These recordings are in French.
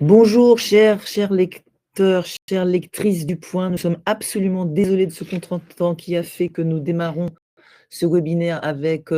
Bonjour, chers lecteurs, chères lectrices du Point. Nous sommes absolument désolés de ce contretemps qui a fait que nous démarrons ce webinaire avec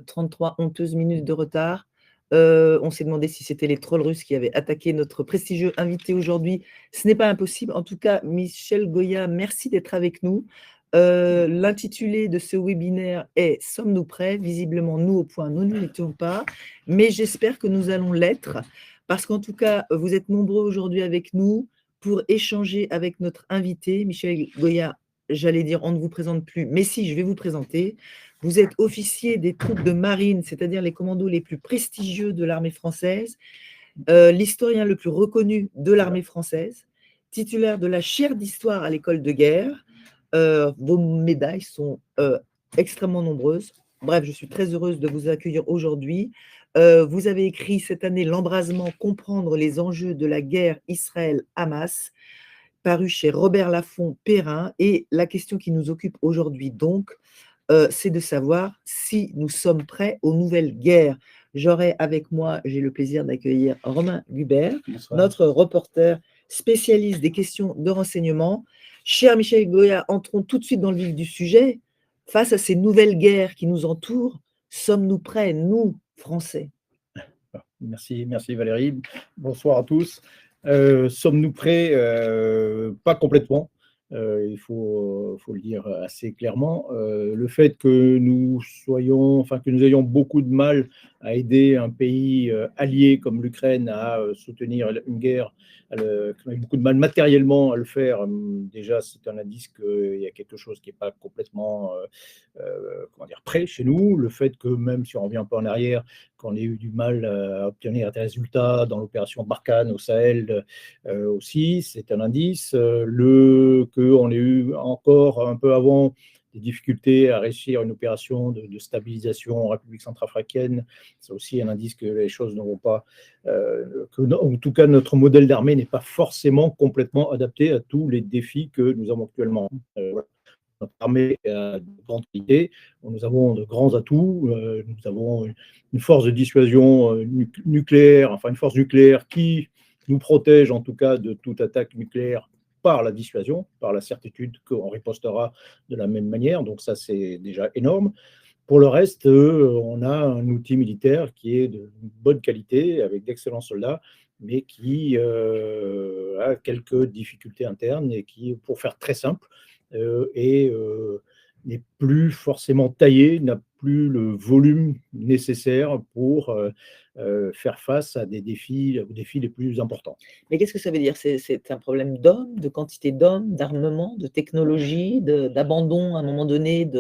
33 honteuses minutes de retard. On s'est demandé si c'était les trolls russes qui avaient attaqué notre prestigieux invité aujourd'hui. Ce n'est pas impossible. En tout cas, Michel Goya, merci d'être avec nous. L'intitulé de ce webinaire est « Sommes-nous prêts ?» Visiblement, nous, au Point, nous ne l'étions pas, mais j'espère que nous allons l'être, parce qu'en tout cas, vous êtes nombreux aujourd'hui avec nous pour échanger avec notre invité. Michel Goya, j'allais dire, on ne vous présente plus, mais si, je vais vous présenter. Vous êtes officier des troupes de marine, c'est-à-dire les commandos les plus prestigieux de l'armée française, l'historien le plus reconnu de l'armée française, titulaire de la chaire d'histoire à l'école de guerre. Vos médailles sont extrêmement nombreuses. Bref, je suis très heureuse de vous accueillir aujourd'hui. Vous avez écrit cette année L'embrasement, comprendre les enjeux de la guerre Israël-Hamas, paru chez Robert Laffont Perrin. Et la question qui nous occupe aujourd'hui, donc, c'est de savoir si nous sommes prêts aux nouvelles guerres. J'aurai avec moi, j'ai le plaisir d'accueillir Romain Gubert, notre reporter spécialiste des questions de renseignement. Cher Michel Goya, entrons tout de suite dans le vif du sujet. Face à ces nouvelles guerres qui nous entourent, sommes-nous prêts, nous, Français? Merci Valérie. Bonsoir à tous. Sommes-nous prêts? Pas complètement. Il faut le dire assez clairement. Le fait que nous ayons beaucoup de mal à aider un pays allié comme l'Ukraine à soutenir une guerre, qu'on ait beaucoup de mal matériellement à le faire, déjà c'est un indice qu'il y a quelque chose qui n'est pas complètement prêt chez nous. Le fait que même si on revient un peu en arrière, qu'on ait eu du mal à obtenir des résultats dans l'opération Barkhane au Sahel aussi, c'est un indice. Qu'on ait eu encore un peu avant des difficultés à réussir une opération de stabilisation en République centrafricaine, c'est aussi un indice que les choses ne vont pas, en tout cas notre modèle d'armée n'est pas forcément complètement adapté à tous les défis que nous avons actuellement. Notre armée a de grandes qualités, nous avons de grands atouts, nous avons une force de dissuasion nucléaire, enfin une force nucléaire qui nous protège en tout cas de toute attaque nucléaire par la dissuasion, par la certitude qu'on ripostera de la même manière, donc ça c'est déjà énorme. Pour le reste, on a un outil militaire qui est de bonne qualité, avec d'excellents soldats, mais qui a quelques difficultés internes et qui, pour faire très simple, n'est plus forcément taillé, n'a plus le volume nécessaire pour faire face à aux défis les plus importants. Mais qu'est-ce que ça veut dire? C'est un problème d'hommes, de quantité d'hommes, d'armement, de technologie, d'abandon à un moment donné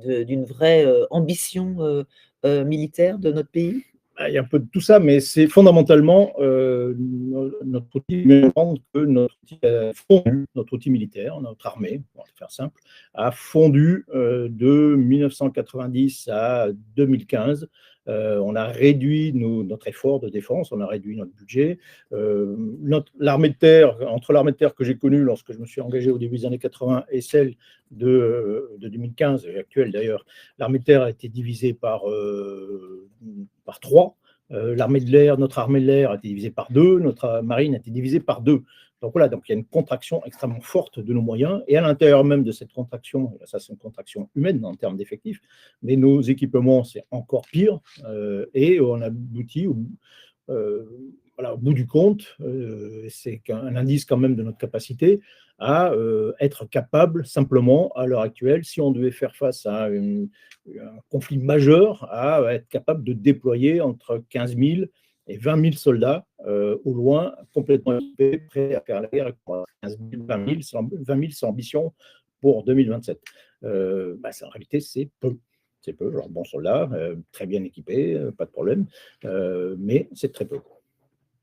d'une vraie ambition militaire de notre pays? Il y a un peu de tout ça, mais c'est fondamentalement notre outil, que notre outil militaire, notre armée, pour faire simple, a fondu de 1990 à 2015. On a réduit notre effort de défense, on a réduit notre budget. L'armée de terre, entre l'armée de terre que j'ai connue lorsque je me suis engagé au début des années 80 et celle de 2015, et actuelle d'ailleurs, l'armée de terre a été divisée par 3. L'armée de l'air, notre armée de l'air a été divisée par 2, notre marine a été divisée par 2. Donc voilà, donc il y a une contraction extrêmement forte de nos moyens, et à l'intérieur même de cette contraction, ça c'est une contraction humaine en termes d'effectifs, mais nos équipements c'est encore pire, et on a abouti au bout du compte, c'est un indice quand même de notre capacité à être capable simplement à l'heure actuelle, si on devait faire face à un conflit majeur, à être capable de déployer entre 15 000 et 20 000 soldats au loin, complètement équipés, prêts à faire la guerre. 15 000, 20 000, c'est ambition pour 2027. En réalité, c'est peu. C'est peu, genre bons soldats, très bien équipés, pas de problème, mais c'est très peu.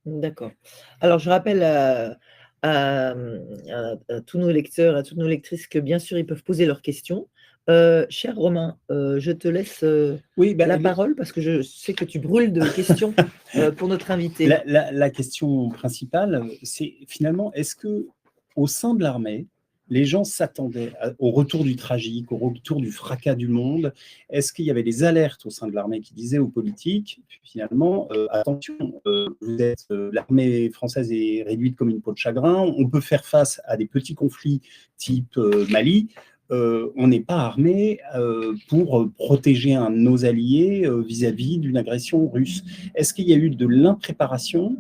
D'accord. Alors, je rappelle à tous nos lecteurs, à toutes nos lectrices que bien sûr, ils peuvent poser leurs questions. Cher Romain, je te laisse la parole parce que je sais que tu brûles de questions pour notre invité. La question principale, c'est finalement, est-ce que au sein de l'armée, les gens s'attendaient au retour du tragique, au retour du fracas du monde. Est-ce qu'il y avait des alertes au sein de l'armée qui disaient aux politiques, finalement, attention, l'armée française est réduite comme une peau de chagrin, on peut faire face à des petits conflits type Mali, on n'est pas armé pour protéger un de nos alliés vis-à-vis d'une agression russe. Est-ce qu'il y a eu de l'impréparation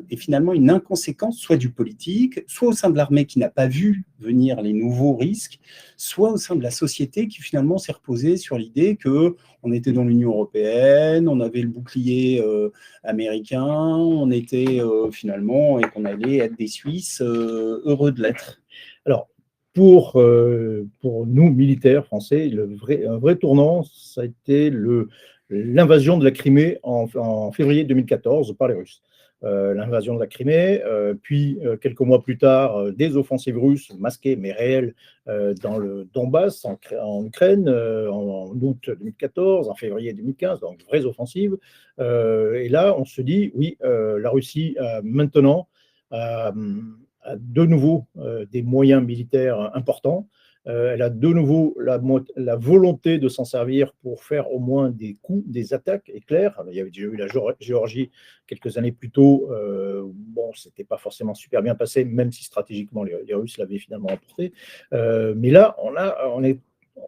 et finalement une inconséquence, soit du politique, soit au sein de l'armée qui n'a pas vu venir les nouveaux risques, soit au sein de la société qui finalement s'est reposée sur l'idée qu'on était dans l'Union européenne, on avait le bouclier américain, on était finalement, et qu'on allait être des Suisses heureux de l'être. Alors, pour nous, militaires français, un vrai tournant, ça a été l'invasion de la Crimée en février 2014 par les Russes. L'invasion de la Crimée, puis quelques mois plus tard, des offensives russes masquées mais réelles dans le Donbass, en Ukraine, en août 2014, en février 2015, donc vraies offensives. Et là, on se dit, oui, la Russie maintenant a de nouveau des moyens militaires importants. Elle a de nouveau la volonté de s'en servir pour faire au moins des coups, des attaques éclairs. Il y avait déjà eu la Géorgie quelques années plus tôt. Bon, c'était pas forcément super bien passé, même si stratégiquement les Russes l'avaient finalement emporté. Mais là,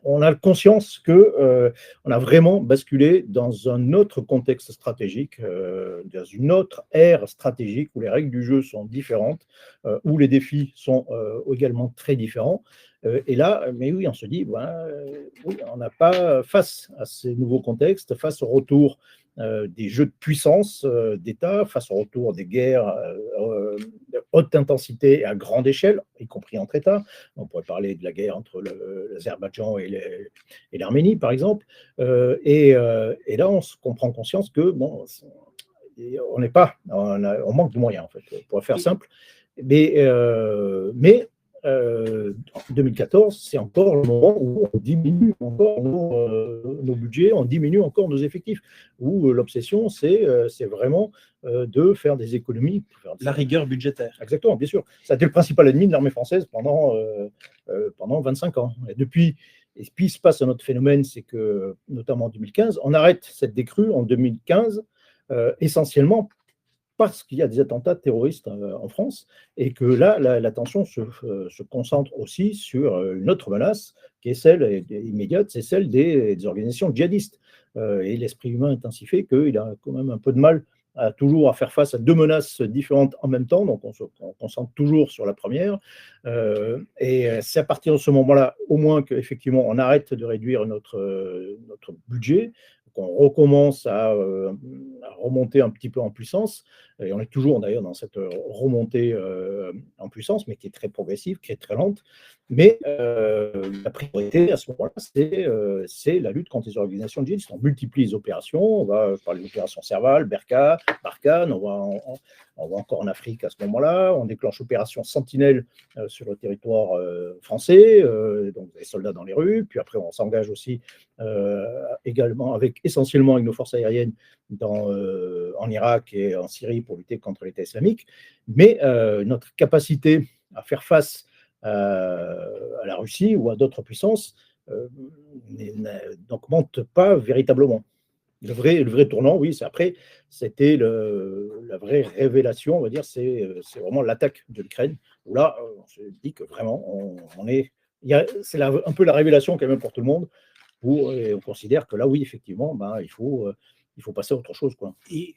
on a conscience qu'on a vraiment basculé dans un autre contexte stratégique, dans une autre ère stratégique où les règles du jeu sont différentes, où les défis sont également très différents. Et là, mais oui, on se dit, oui, on n'a pas, face à ces nouveaux contextes, face au retour des jeux de puissance d'État, face au retour des guerres de haute intensité et à grande échelle, y compris entre États. On pourrait parler de la guerre entre l'Azerbaïdjan et l'Arménie, par exemple. Et là, on prend conscience que, bon, on n'est pas, on manque de moyens, en fait, pour faire simple. Mais 2014, c'est encore le moment où on diminue encore nos budgets, on diminue encore nos effectifs, où l'obsession, c'est vraiment de faire des économies. La rigueur budgétaire. Exactement, bien sûr. Ça a été le principal ennemi de l'armée française pendant 25 ans. Et puis, il se passe un autre phénomène, c'est que, notamment en 2015, on arrête cette décrue en 2015, essentiellement parce qu'il y a des attentats terroristes en France, et que là, l'attention se concentre aussi sur une autre menace, qui est celle immédiate, c'est celle des organisations djihadistes. Et l'esprit humain est ainsi fait qu'il a quand même un peu de mal toujours à faire face à deux menaces différentes en même temps, donc on se concentre toujours sur la première. Et c'est à partir de ce moment-là, au moins, qu'effectivement, on arrête de réduire notre budget, qu'on recommence à remonter un petit peu en puissance, et on est toujours d'ailleurs dans cette remontée en puissance, mais qui est très progressive, qui est très lente. Mais la priorité à ce moment-là, c'est la lutte contre les organisations djihadistes. On multiplie les opérations, on va parler d'opération Serval, Barkhane, on va encore en Afrique à ce moment-là, on déclenche l'opération Sentinelle sur le territoire français, donc des soldats dans les rues, puis après on s'engage aussi également essentiellement avec nos forces aériennes en Irak et en Syrie pour lutter contre l'État islamique. Mais notre capacité à faire face à la Russie ou à d'autres puissances n'augmente pas véritablement. Le vrai tournant, oui, c'était la vraie révélation, on va dire, c'est vraiment l'attaque de l'Ukraine, où là, on se dit que vraiment, c'est un peu la révélation quand même pour tout le monde, où on considère que là, oui, effectivement, il faut passer à autre chose, quoi. Et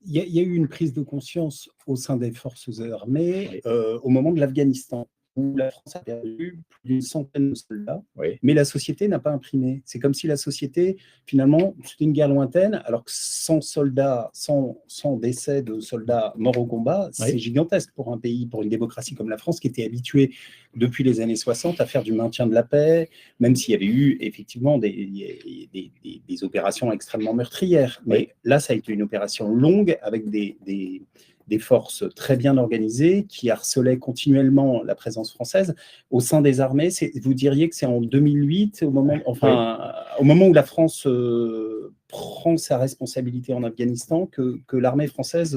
il y a eu une prise de conscience au sein des forces armées au moment de l'Afghanistan, où la France a perdu plus d'une centaine de soldats, mais la société n'a pas imprimé. C'est comme si la société, finalement, c'était une guerre lointaine, alors que 100 soldats, 100 décès de soldats morts au combat, c'est gigantesque pour un pays, pour une démocratie comme la France, qui était habituée depuis les années 60 à faire du maintien de la paix, même s'il y avait eu effectivement des opérations extrêmement meurtrières. Mais là, ça a été une opération longue avec des forces très bien organisées qui harcelaient continuellement la présence française au sein des armées. Vous diriez que c'est en 2008, au moment où la France prend sa responsabilité en Afghanistan, que l'armée française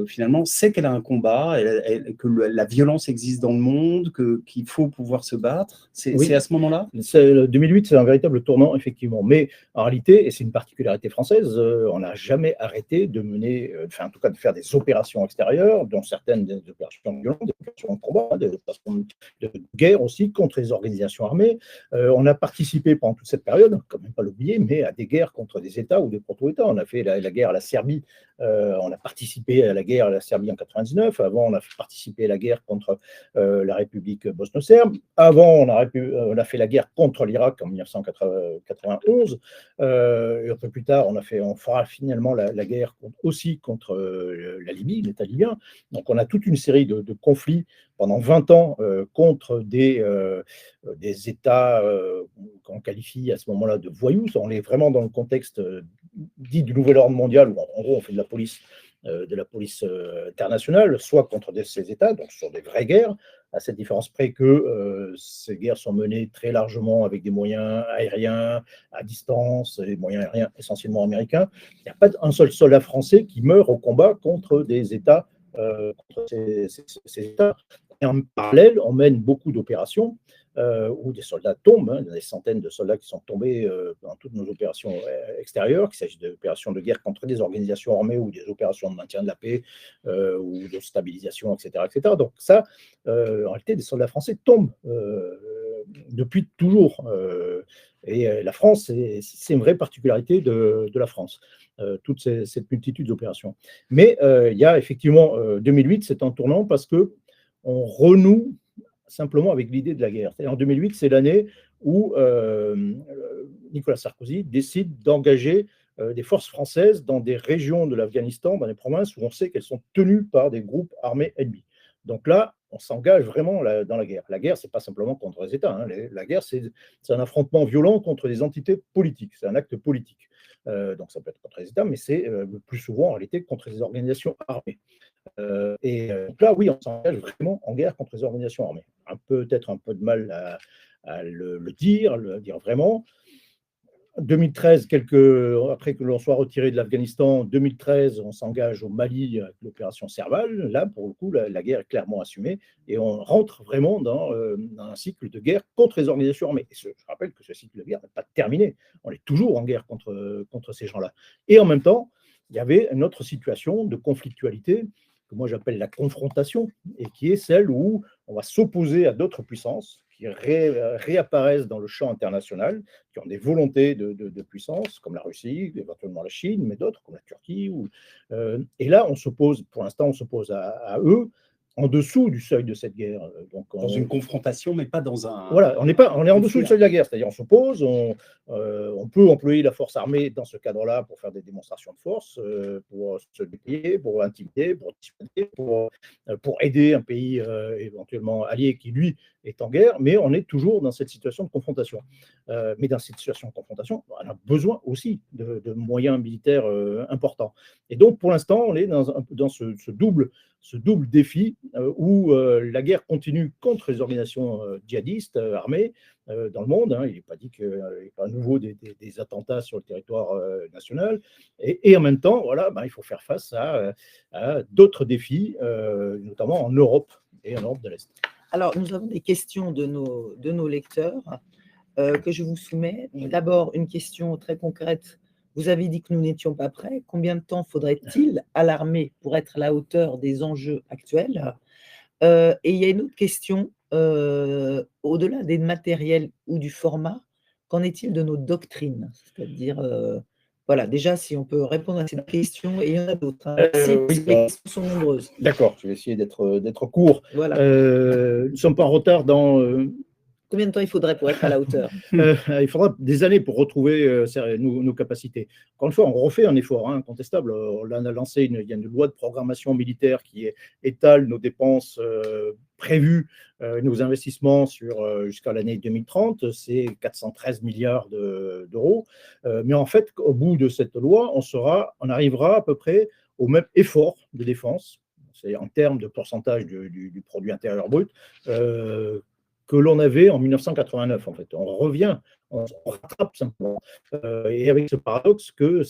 finalement, sait qu'elle a un combat, que la violence existe dans le monde, qu'il faut pouvoir se battre. Oui. C'est à ce moment-là? 2008, c'est un véritable tournant, effectivement. Mais en réalité, et c'est une particularité française, on n'a jamais arrêté de mener, en tout cas de faire des opérations extérieures, dont certaines des opérations violentes, des opérations de combat, des opérations de guerre aussi contre les organisations armées. On a participé pendant toute cette période, quand même pas l'oublier, mais à des guerres contre des États ou des proto-États. On a fait la guerre à la Serbie, on a participé à la guerre à la Serbie en 99. Avant, on a participé à la guerre contre la République bosno-serbe. Avant, on a fait la guerre contre l'Irak en 1991. Et un peu plus tard, on fera finalement la guerre aussi contre la Libye, l'État libyen. Donc, on a toute une série de conflits pendant 20 ans contre des États qu'on qualifie à ce moment-là de voyous. On est vraiment dans le contexte dit du nouvel ordre mondial, où en gros on fait de la police internationale, soit contre ces États, donc sur des vraies guerres, à cette différence près que ces guerres sont menées très largement avec des moyens aériens à distance, des moyens aériens essentiellement américains. Il n'y a pas un seul soldat français qui meurt au combat contre des États, contre ces États. Et en parallèle, on mène beaucoup d'opérations où des soldats tombent, il y a des centaines de soldats qui sont tombés dans toutes nos opérations extérieures, qu'il s'agisse d'opérations de guerre contre des organisations armées ou des opérations de maintien de la paix ou de stabilisation, etc. etc. Donc ça, en réalité, des soldats français tombent depuis toujours. Et la France, c'est une vraie particularité de la France, toute cette multitude d'opérations. Mais il y a effectivement 2008, c'est un tournant parce que on renoue simplement avec l'idée de la guerre. En 2008, c'est l'année où Nicolas Sarkozy décide d'engager des forces françaises dans des régions de l'Afghanistan, dans des provinces où on sait qu'elles sont tenues par des groupes armés ennemis. Donc là, on s'engage vraiment dans la guerre. La guerre, ce n'est pas simplement contre les États. La guerre, c'est un affrontement violent contre des entités politiques. C'est un acte politique. Donc ça peut être contre les États, mais c'est le plus souvent en réalité contre les organisations armées. Donc là, oui, on s'engage vraiment en guerre contre les organisations armées. Peut-être un peu de mal à le dire vraiment. 2013, après que l'on soit retiré de l'Afghanistan, 2013, on s'engage au Mali avec l'opération Serval. Là, pour le coup, la guerre est clairement assumée et on rentre vraiment dans un cycle de guerre contre les organisations armées. Et je rappelle que ce cycle de guerre n'est pas terminé. On est toujours en guerre contre ces gens-là. Et en même temps, il y avait une autre situation de conflictualité que moi j'appelle la confrontation, et qui est celle où on va s'opposer à d'autres puissances qui réapparaissent dans le champ international, qui ont des volontés de puissance, comme la Russie, éventuellement la Chine, mais d'autres, comme la Turquie. Et là, pour l'instant, on s'oppose à eux en dessous du seuil de cette guerre. Donc, dans une confrontation, mais pas dans un... Voilà, on est en dessous du seuil de la guerre, c'est-à-dire on s'oppose, on peut employer la force armée dans ce cadre-là pour faire des démonstrations de force, pour se déplier, pour intimider, pour dissuader, pour aider un pays éventuellement allié qui, lui, est en guerre, mais on est toujours dans cette situation de confrontation. Mais dans cette situation de confrontation, on a besoin aussi de moyens militaires importants. Et donc, pour l'instant, on est dans ce double défi où la guerre continue contre les organisations djihadistes armées dans le monde. Il n'est pas dit qu'il n'y ait pas à nouveau des attentats sur le territoire national. Et en même temps, voilà, il faut faire face à d'autres défis, notamment en Europe et en Europe de l'Est. Alors, nous avons des questions de nos lecteurs que je vous soumets. D'abord, une question très concrète. Vous avez dit que nous n'étions pas prêts. Combien de temps faudrait-il à l'armée pour être à la hauteur des enjeux actuels ? Et il y a une autre question, au-delà des matériels ou du format, qu'en est-il de nos doctrines ? C'est-à-dire, voilà, déjà, si on peut répondre à cette question, et il y en a d'autres. Oui, les questions sont nombreuses. D'accord, je vais essayer d'être court. Voilà. Nous ne sommes pas en retard dans... Combien de temps il faudrait pour être à la hauteur ? Il faudra des années pour retrouver nos capacités. Encore une fois, on refait un effort incontestable. On a lancé il y a une loi de programmation militaire qui étale nos dépenses prévues, nos investissements jusqu'à l'année 2030. C'est 413 milliards d'euros. Mais en fait, au bout de cette loi, on arrivera à peu près au même effort de défense. C'est en termes de pourcentage du produit intérieur brut. que l'on avait en 1989, en fait. On revient, on rattrape simplement. Et avec ce paradoxe que,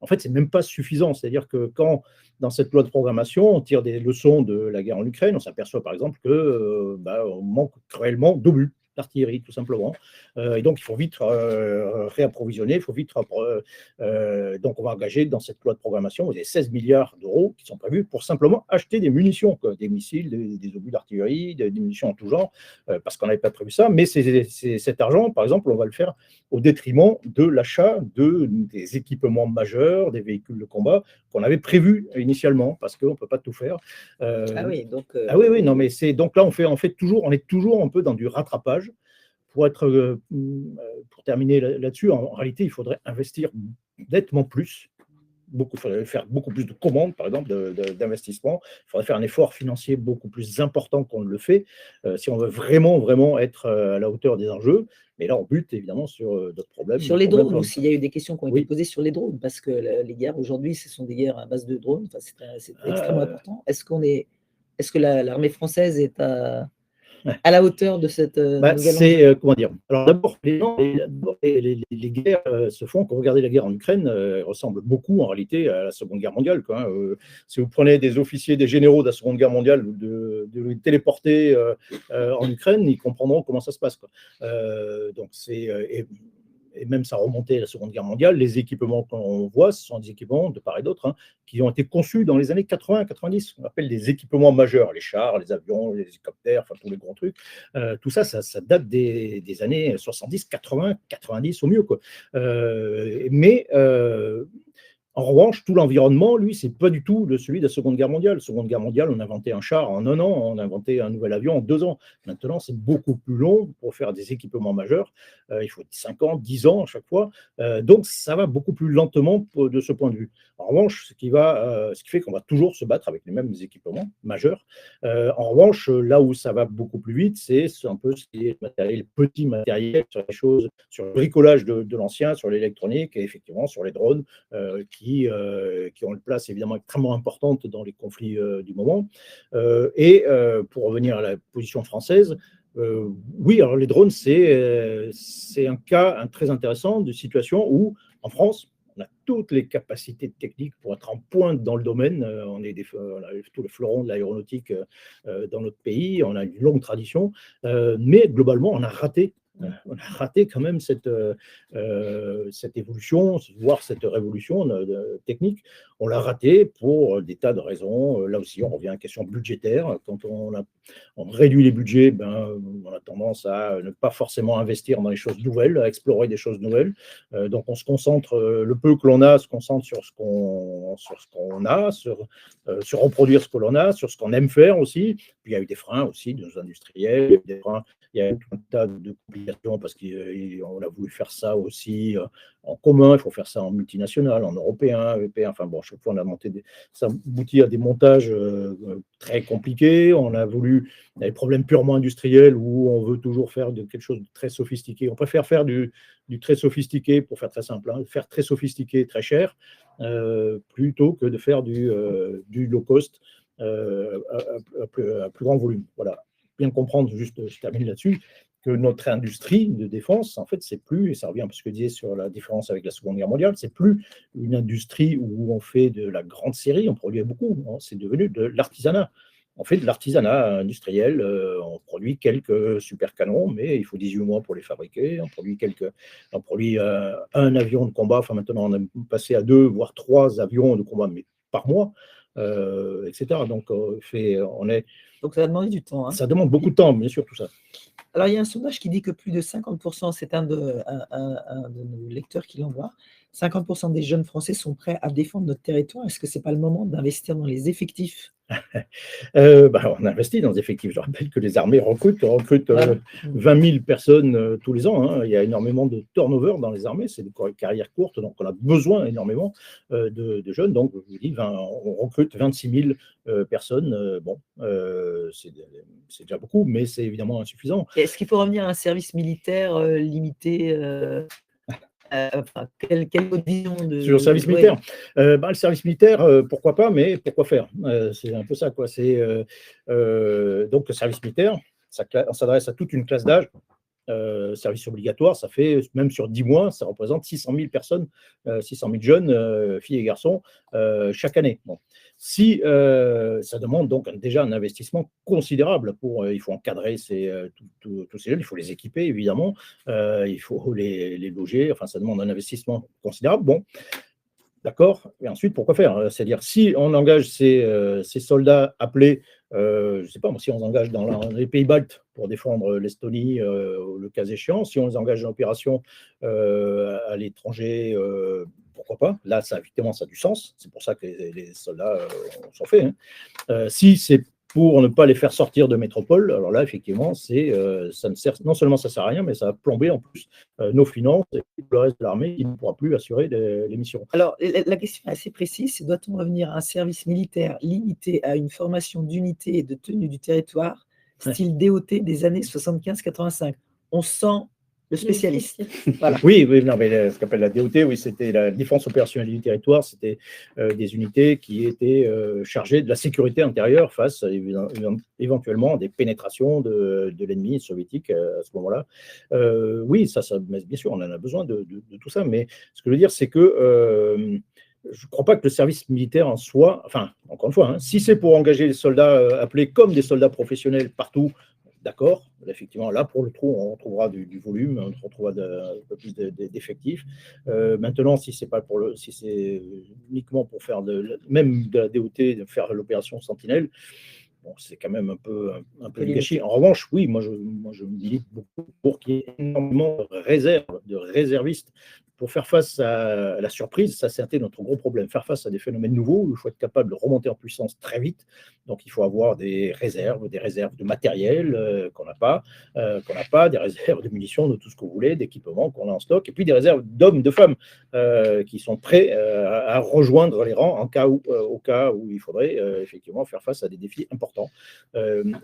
en fait, c'est même pas suffisant. C'est-à-dire que quand, dans cette loi de programmation, on tire des leçons de la guerre en Ukraine, on s'aperçoit par exemple que on manque cruellement d'obus d'artillerie, tout simplement. Et donc, il faut vite réapprovisionner, il faut vite. Donc, on va engager dans cette loi de programmation des 16 milliards d'euros qui sont prévus pour simplement acheter des munitions, quoi, des missiles, des obus d'artillerie, des munitions en tout genre, parce qu'on n'avait pas prévu ça. Mais cet argent, par exemple, on va le faire au détriment de l'achat des équipements majeurs, des véhicules de combat qu'on avait prévus initialement, parce qu'on ne peut pas tout faire. Ah oui, donc. Ah oui, non, mais donc là, on est toujours un peu dans du rattrapage. Pour terminer là-dessus, en réalité, il faudrait investir nettement plus. Il faudrait faire beaucoup plus de commandes, par exemple, d'investissement. Il faudrait faire un effort financier beaucoup plus important qu'on ne le fait, si on veut vraiment être à la hauteur des enjeux. Mais là, on bute évidemment sur d'autres problèmes. Sur les drones aussi, il y a eu des questions qui ont été Oui. posées sur les drones, parce que les guerres aujourd'hui, ce sont des guerres à base de drones. Enfin, c'est extrêmement important. Est-ce que l'armée française est à la hauteur de cette nouvelle enjeu? Comment dire? Alors d'abord, les guerres se font. Quand vous regardez la guerre en Ukraine, ressemble beaucoup en réalité à la Seconde Guerre mondiale, quoi, hein. Si vous prenez des officiers, des généraux de la Seconde Guerre mondiale, de les téléporter en Ukraine, ils comprendront comment ça se passe, quoi. Donc et même ça remontait à la Seconde Guerre mondiale, les équipements qu'on voit, ce sont des équipements de part et d'autre, hein, qui ont été conçus dans les années 80-90. On appelle des équipements majeurs, les chars, les avions, les hélicoptères, enfin tous les gros trucs. Tout ça date des années 70, 80, 90 au mieux, quoi. En revanche, tout l'environnement, lui, c'est pas du tout celui de la Seconde Guerre mondiale. La Seconde Guerre mondiale, on a inventé un char en 1 an, on a inventé un nouvel avion en 2 ans. Maintenant, c'est beaucoup plus long pour faire des équipements majeurs. Il faut 5 ans, 10 ans à chaque fois. Donc, ça va beaucoup plus lentement de ce point de vue. En revanche, ce qui fait qu'on va toujours se battre avec les mêmes équipements majeurs. En revanche, là où ça va beaucoup plus vite, c'est un peu ce qui est le petit matériel sur les choses, sur le bricolage de l'ancien, sur l'électronique et effectivement sur les drones qui ont une place évidemment extrêmement importante dans les conflits du moment. Pour revenir à la position française, oui, alors les drones, c'est un cas très intéressant de situation où, en France, on a toutes les capacités techniques pour être en pointe dans le domaine. On a tous les fleurons de l'aéronautique dans notre pays, on a une longue tradition, mais globalement, on a raté quand même cette évolution, voire cette révolution technique. On l'a raté pour des tas de raisons. Là aussi, on revient à la question budgétaire. Quand on réduit les budgets, on a tendance à ne pas forcément investir dans les choses nouvelles, à explorer des choses nouvelles. Donc, on se concentre, le peu que l'on a, se concentre sur ce qu'on a, sur reproduire ce que l'on a, sur ce qu'on aime faire aussi. Puis, il y a eu des freins aussi de nos industriels, il y a eu tout un tas de complications parce qu'on a voulu faire ça aussi en commun, il faut faire ça en multinational, en européen, enfin bon, à chaque fois on a ça aboutit à des montages très compliqués, on a des problèmes purement industriels où on veut toujours faire quelque chose de très sophistiqué, on préfère faire du très sophistiqué pour faire très simple, hein, faire très sophistiqué, très cher, plutôt que de faire du low cost à plus grand volume, voilà. Bien comprendre, juste je termine là-dessus, que notre industrie de défense, en fait, c'est plus, et ça revient à ce que je disais sur la différence avec la Seconde Guerre mondiale, c'est plus une industrie où on fait de la grande série, on produit beaucoup, hein, c'est devenu de l'artisanat. On fait de l'artisanat industriel, on produit quelques super canons, mais il faut 18 mois pour les fabriquer, on produit un avion de combat, enfin maintenant on a passé à 2, voire 3 avions de combat mais par mois, etc. Donc, Donc, ça va demander du temps, hein. Ça demande beaucoup de temps, bien sûr, tout ça. Alors, il y a un sondage qui dit que plus de 50%, c'est un de nos lecteurs qui l'envoie, 50% des jeunes Français sont prêts à défendre notre territoire. Est-ce que ce n'est pas le moment d'investir dans les effectifs? On investit dans les effectifs. Je rappelle que les armées recrutent 20 000 personnes tous les ans, hein. Il y a énormément de turnover dans les armées, c'est des carrières courtes, donc on a besoin énormément de jeunes. Donc, je vous dis, on recrute 26 000 personnes. C'est déjà beaucoup, mais c'est évidemment insuffisant. Est-ce qu'il faut revenir à un service militaire limité quelle vision sur le service militaire, le service militaire, pourquoi pas, mais pourquoi faire? C'est un peu ça, quoi. Donc le service militaire, on s'adresse à toute une classe d'âge. Service obligatoire, ça fait, même sur 10 mois, ça représente 600 000 personnes, 600 000 jeunes, filles et garçons, chaque année. Bon. Si ça demande donc déjà un investissement considérable il faut encadrer tous ces jeunes, il faut les équiper évidemment, il faut les loger, enfin ça demande un investissement considérable. Bon, d'accord. Et ensuite, pourquoi faire? C'est-à-dire, si on engage ces soldats appelés, je ne sais pas, si on les engage dans les pays baltes pour défendre l'Estonie, le cas échéant, si on les engage en opération à l'étranger, pourquoi pas? Là, effectivement, ça a du sens. C'est pour ça que les soldats sont faits. Hein. Si c'est pour ne pas les faire sortir de métropole, alors là, effectivement, ça ne sert, non seulement ça ne sert à rien, mais ça va plomber en plus nos finances et le reste de l'armée, il ne pourra plus assurer les missions. Alors, la question est assez précise, c'est doit-on revenir à un service militaire limité à une formation d'unité et de tenue du territoire, style DOT des années 75-85? On sent le spécialiste. Voilà. Oui, non, mais ce qu'appelle la DOT, oui, c'était la défense opérationnelle du territoire, c'était des unités qui étaient chargées de la sécurité intérieure face éventuellement à des pénétrations de l'ennemi soviétique à ce moment-là. Oui, ça, bien sûr, on en a besoin de tout ça, mais ce que je veux dire, c'est que je ne crois pas que le service militaire en soi, enfin, encore une fois, hein, si c'est pour engager les soldats appelés comme des soldats professionnels partout, d'accord, effectivement, là, pour le trou, on retrouvera du volume, on retrouvera un peu plus d'effectifs. Maintenant, si c'est uniquement pour faire même de la DOT, de faire l'opération Sentinelle, bon, c'est quand même un peu du gâchis. En revanche, oui, moi je milite beaucoup pour qu'il y ait énormément de réservistes pour faire face à la surprise. Ça, c'était notre gros problème. Faire face à des phénomènes nouveaux, il faut être capable de remonter en puissance très vite. Donc, il faut avoir des réserves de matériel qu'on n'a pas, des réserves de munitions, de tout ce que vous voulez, d'équipements qu'on a en stock, et puis des réserves d'hommes, de femmes qui sont prêts à rejoindre les rangs au cas où il faudrait effectivement faire face à des défis importants.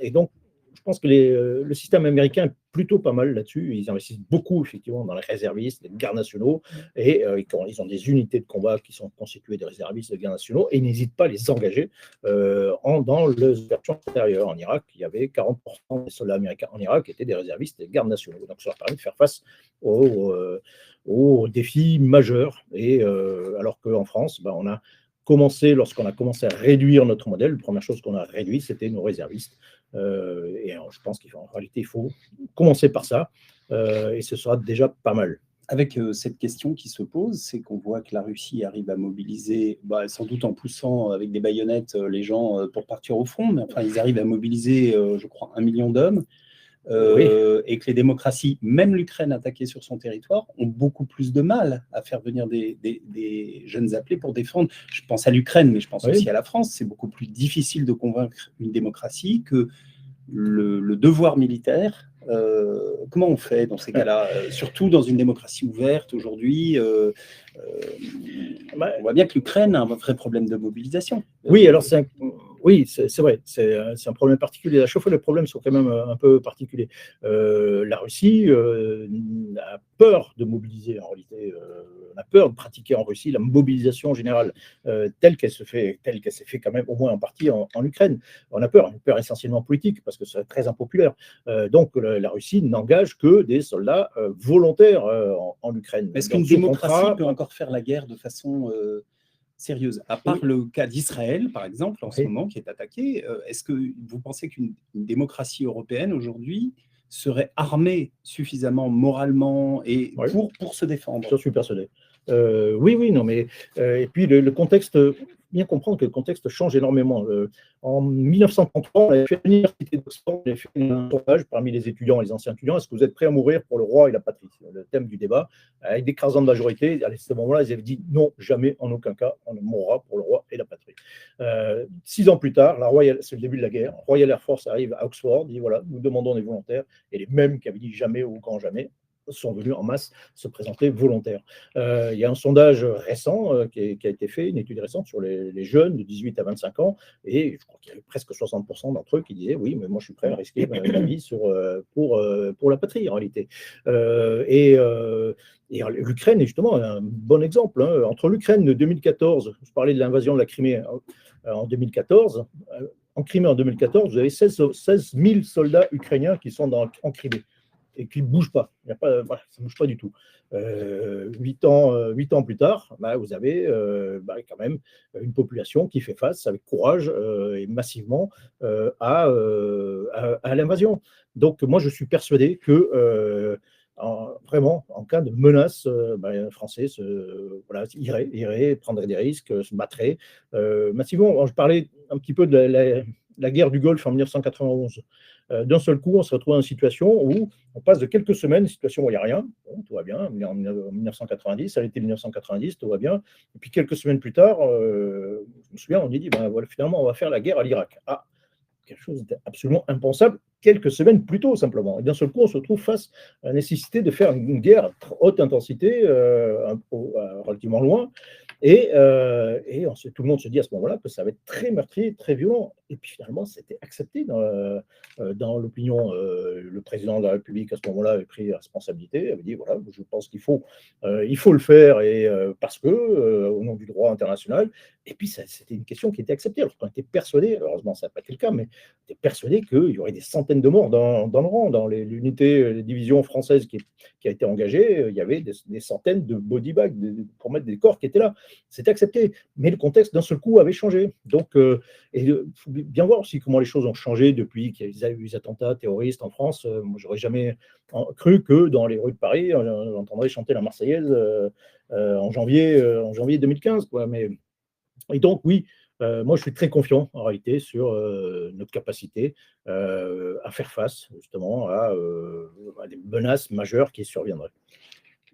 Et donc, je pense que le système américain est plutôt pas mal là-dessus. Ils investissent beaucoup, effectivement, dans les réservistes, les gardes nationaux, et ils ont des unités de combat qui sont constituées de réservistes et de gardes nationaux, et ils n'hésitent pas à les engager dans les opérations intérieures. En Irak, il y avait 40% des soldats américains en Irak qui étaient des réservistes et des gardes nationaux. Donc, ça leur permet de faire face aux défis majeurs. Et alors qu'en France, on a lorsqu'on a commencé à réduire notre modèle, la première chose qu'on a réduit, c'était nos réservistes. Et je pense qu'en réalité, il faut commencer par ça, et ce sera déjà pas mal. Avec cette question qui se pose, c'est qu'on voit que la Russie arrive à mobiliser, sans doute en poussant avec des baïonnettes les gens pour partir au front, mais enfin, ils arrivent à mobiliser, je crois, 1 million d'hommes. Oui. Et que les démocraties, même l'Ukraine attaquée sur son territoire, ont beaucoup plus de mal à faire venir des jeunes appelés pour défendre. Je pense à l'Ukraine, mais je pense aussi à la France. C'est beaucoup plus difficile de convaincre une démocratie que le devoir militaire. Comment on fait dans ces cas-là, surtout dans une démocratie ouverte aujourd'hui on voit bien que l'Ukraine a un vrai problème de mobilisation. Oui, alors oui, c'est vrai, c'est un problème particulier. À chaque fois, les problèmes sont quand même un peu particuliers. La Russie a peur de mobiliser, en réalité. On a peur de pratiquer en Russie la mobilisation générale telle qu'elle s'est fait quand même, au moins en partie, en Ukraine. On a peur, une peur essentiellement politique, parce que c'est très impopulaire. Donc, la Russie n'engage que des soldats volontaires en Ukraine. Est-ce qu'une démocratie peut encore faire la guerre de façon sérieuse, à part le cas d'Israël, par exemple, en ce moment, qui est attaqué? Est-ce que vous pensez qu'une démocratie européenne, aujourd'hui, serait armée suffisamment moralement et pour se défendre? J'en suis persuadé. Oui, non, mais et puis le contexte, bien comprendre que le contexte change énormément. En 1933, on avait fait l'université d'Oxford, on avait fait un sondage parmi les étudiants et les anciens étudiants. Est-ce que vous êtes prêts à mourir pour le roi et la patrie? Le thème du débat, avec d'écrasantes majorités. À ce moment-là, ils avaient dit non, jamais, en aucun cas, on ne mourra pour le roi et la patrie. 6 ans plus tard, c'est le début de la guerre. Royal Air Force arrive à Oxford, dit voilà, nous demandons des volontaires, et les mêmes qui avaient dit jamais au grand jamais sont venus en masse se présenter volontaires. Il y a un sondage récent qui a été fait, une étude récente sur les jeunes de 18 à 25 ans, et je crois qu'il y avait presque 60% d'entre eux qui disaient oui, mais moi je suis prêt à risquer ma vie pour la patrie en réalité. Et l'Ukraine est justement un bon exemple. Entre l'Ukraine de 2014, je parlais de l'invasion de la Crimée en 2014, En Crimée, en 2014, vous avez 16 000 soldats ukrainiens qui sont en Crimée et qui ne bougent pas. Voilà, ça ne bouge pas du tout. 8 ans plus tard, vous avez quand même une population qui fait face avec courage et massivement à l'invasion. Donc, moi, je suis persuadé que vraiment, en cas de menace, les Français iraient, prendraient des risques, se battraient massivement. Je parlais un petit peu de la guerre du Golfe en 1991. D'un seul coup, on se retrouve dans une situation où on passe de quelques semaines, une situation où il n'y a rien, bon, tout va bien, en 1990, ça a été 1990, tout va bien, et puis quelques semaines plus tard, je me souviens, on dit, voilà, finalement, on va faire la guerre à l'Irak. Ah, quelque chose d'absolument impensable, quelques semaines plus tôt, simplement. Et d'un seul coup, on se retrouve face à la nécessité de faire une guerre à haute intensité, relativement loin, et tout le monde se dit à ce moment-là que ça va être très meurtrier, très violent. Et puis finalement, c'était accepté dans l'opinion. Le président de la République, à ce moment-là, avait pris la responsabilité, avait dit, voilà, je pense qu'il faut le faire, parce que, au nom du droit international. Et puis, c'était une question qui était acceptée. Alors qu'on était persuadé, heureusement, ça n'a pas été le cas, mais on était persuadé qu'il y aurait des centaines de morts dans le rang. Dans l'unité, les divisions françaises qui a été engagée, il y avait des centaines de body bags pour mettre des corps qui étaient là. C'était accepté. Mais le contexte, d'un seul coup, avait changé. Donc, il faut bien voir aussi comment les choses ont changé depuis qu'il y a eu les attentats terroristes en France. Moi, j'aurais jamais cru que dans les rues de Paris, on entendrait chanter la Marseillaise en janvier 2015. Quoi. Et donc, oui, moi, je suis très confiant, en réalité, sur notre capacité à faire face, justement, à des menaces majeures qui surviendraient.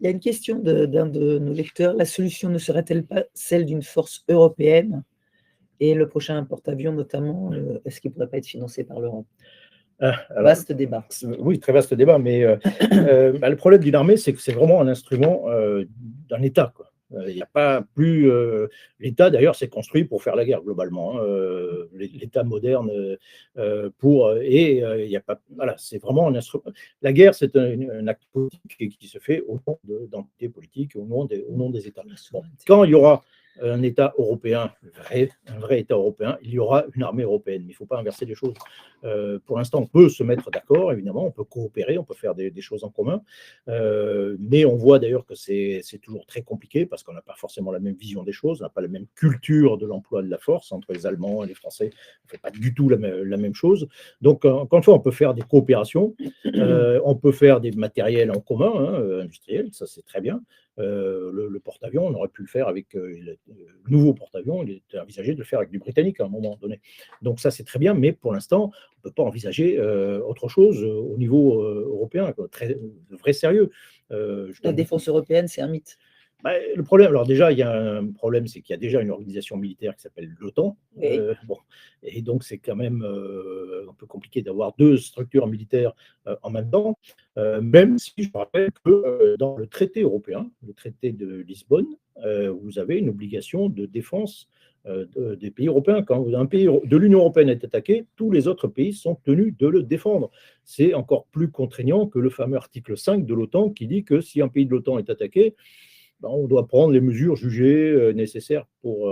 Il y a une question d'un de nos lecteurs. La solution ne serait-elle pas celle d'une force européenne? Et le prochain porte-avions, notamment, est-ce qu'il ne pourrait pas être financé par l'Europe? Vaste débat. Oui, très vaste débat, mais le problème d'une armée, c'est que c'est vraiment un instrument d'un État, quoi. Il n'y a pas plus. L'État, d'ailleurs, s'est construit pour faire la guerre, globalement. L'État moderne, il y a pas. Voilà, c'est vraiment un instrument. La guerre, c'est un acte politique qui se fait au nom d'entités politiques, au nom des États. Bon, quand il y aura un État européen, un vrai État européen, il y aura une armée européenne. Mais il ne faut pas inverser les choses. Pour l'instant, on peut se mettre d'accord, évidemment, on peut coopérer, on peut faire des choses en commun. Mais on voit d'ailleurs que c'est toujours très compliqué parce qu'on n'a pas forcément la même vision des choses, on n'a pas la même culture de l'emploi de la force entre les Allemands et les Français. On ne fait pas du tout la même chose. Donc, encore une fois, on peut faire des coopérations, on peut faire des matériels en commun, industriels, ça c'est très bien. Le porte-avions, on aurait pu le faire avec le nouveau porte-avions, il était envisagé de le faire avec du britannique à un moment donné. Donc ça c'est très bien, mais pour l'instant, on ne peut pas envisager autre chose au niveau européen, quoi, de vrai sérieux. La défense européenne, c'est un mythe. Le problème, alors déjà, il y a un problème, c'est qu'il y a déjà une organisation militaire qui s'appelle l'OTAN. Oui. Et donc, c'est quand même un peu compliqué d'avoir deux structures militaires en même temps, même si je rappelle que dans le traité européen, le traité de Lisbonne, vous avez une obligation de défense des pays européens. Quand un pays de l'Union européenne est attaqué, tous les autres pays sont tenus de le défendre. C'est encore plus contraignant que le fameux article 5 de l'OTAN qui dit que si un pays de l'OTAN est attaqué, on doit prendre les mesures jugées nécessaires pour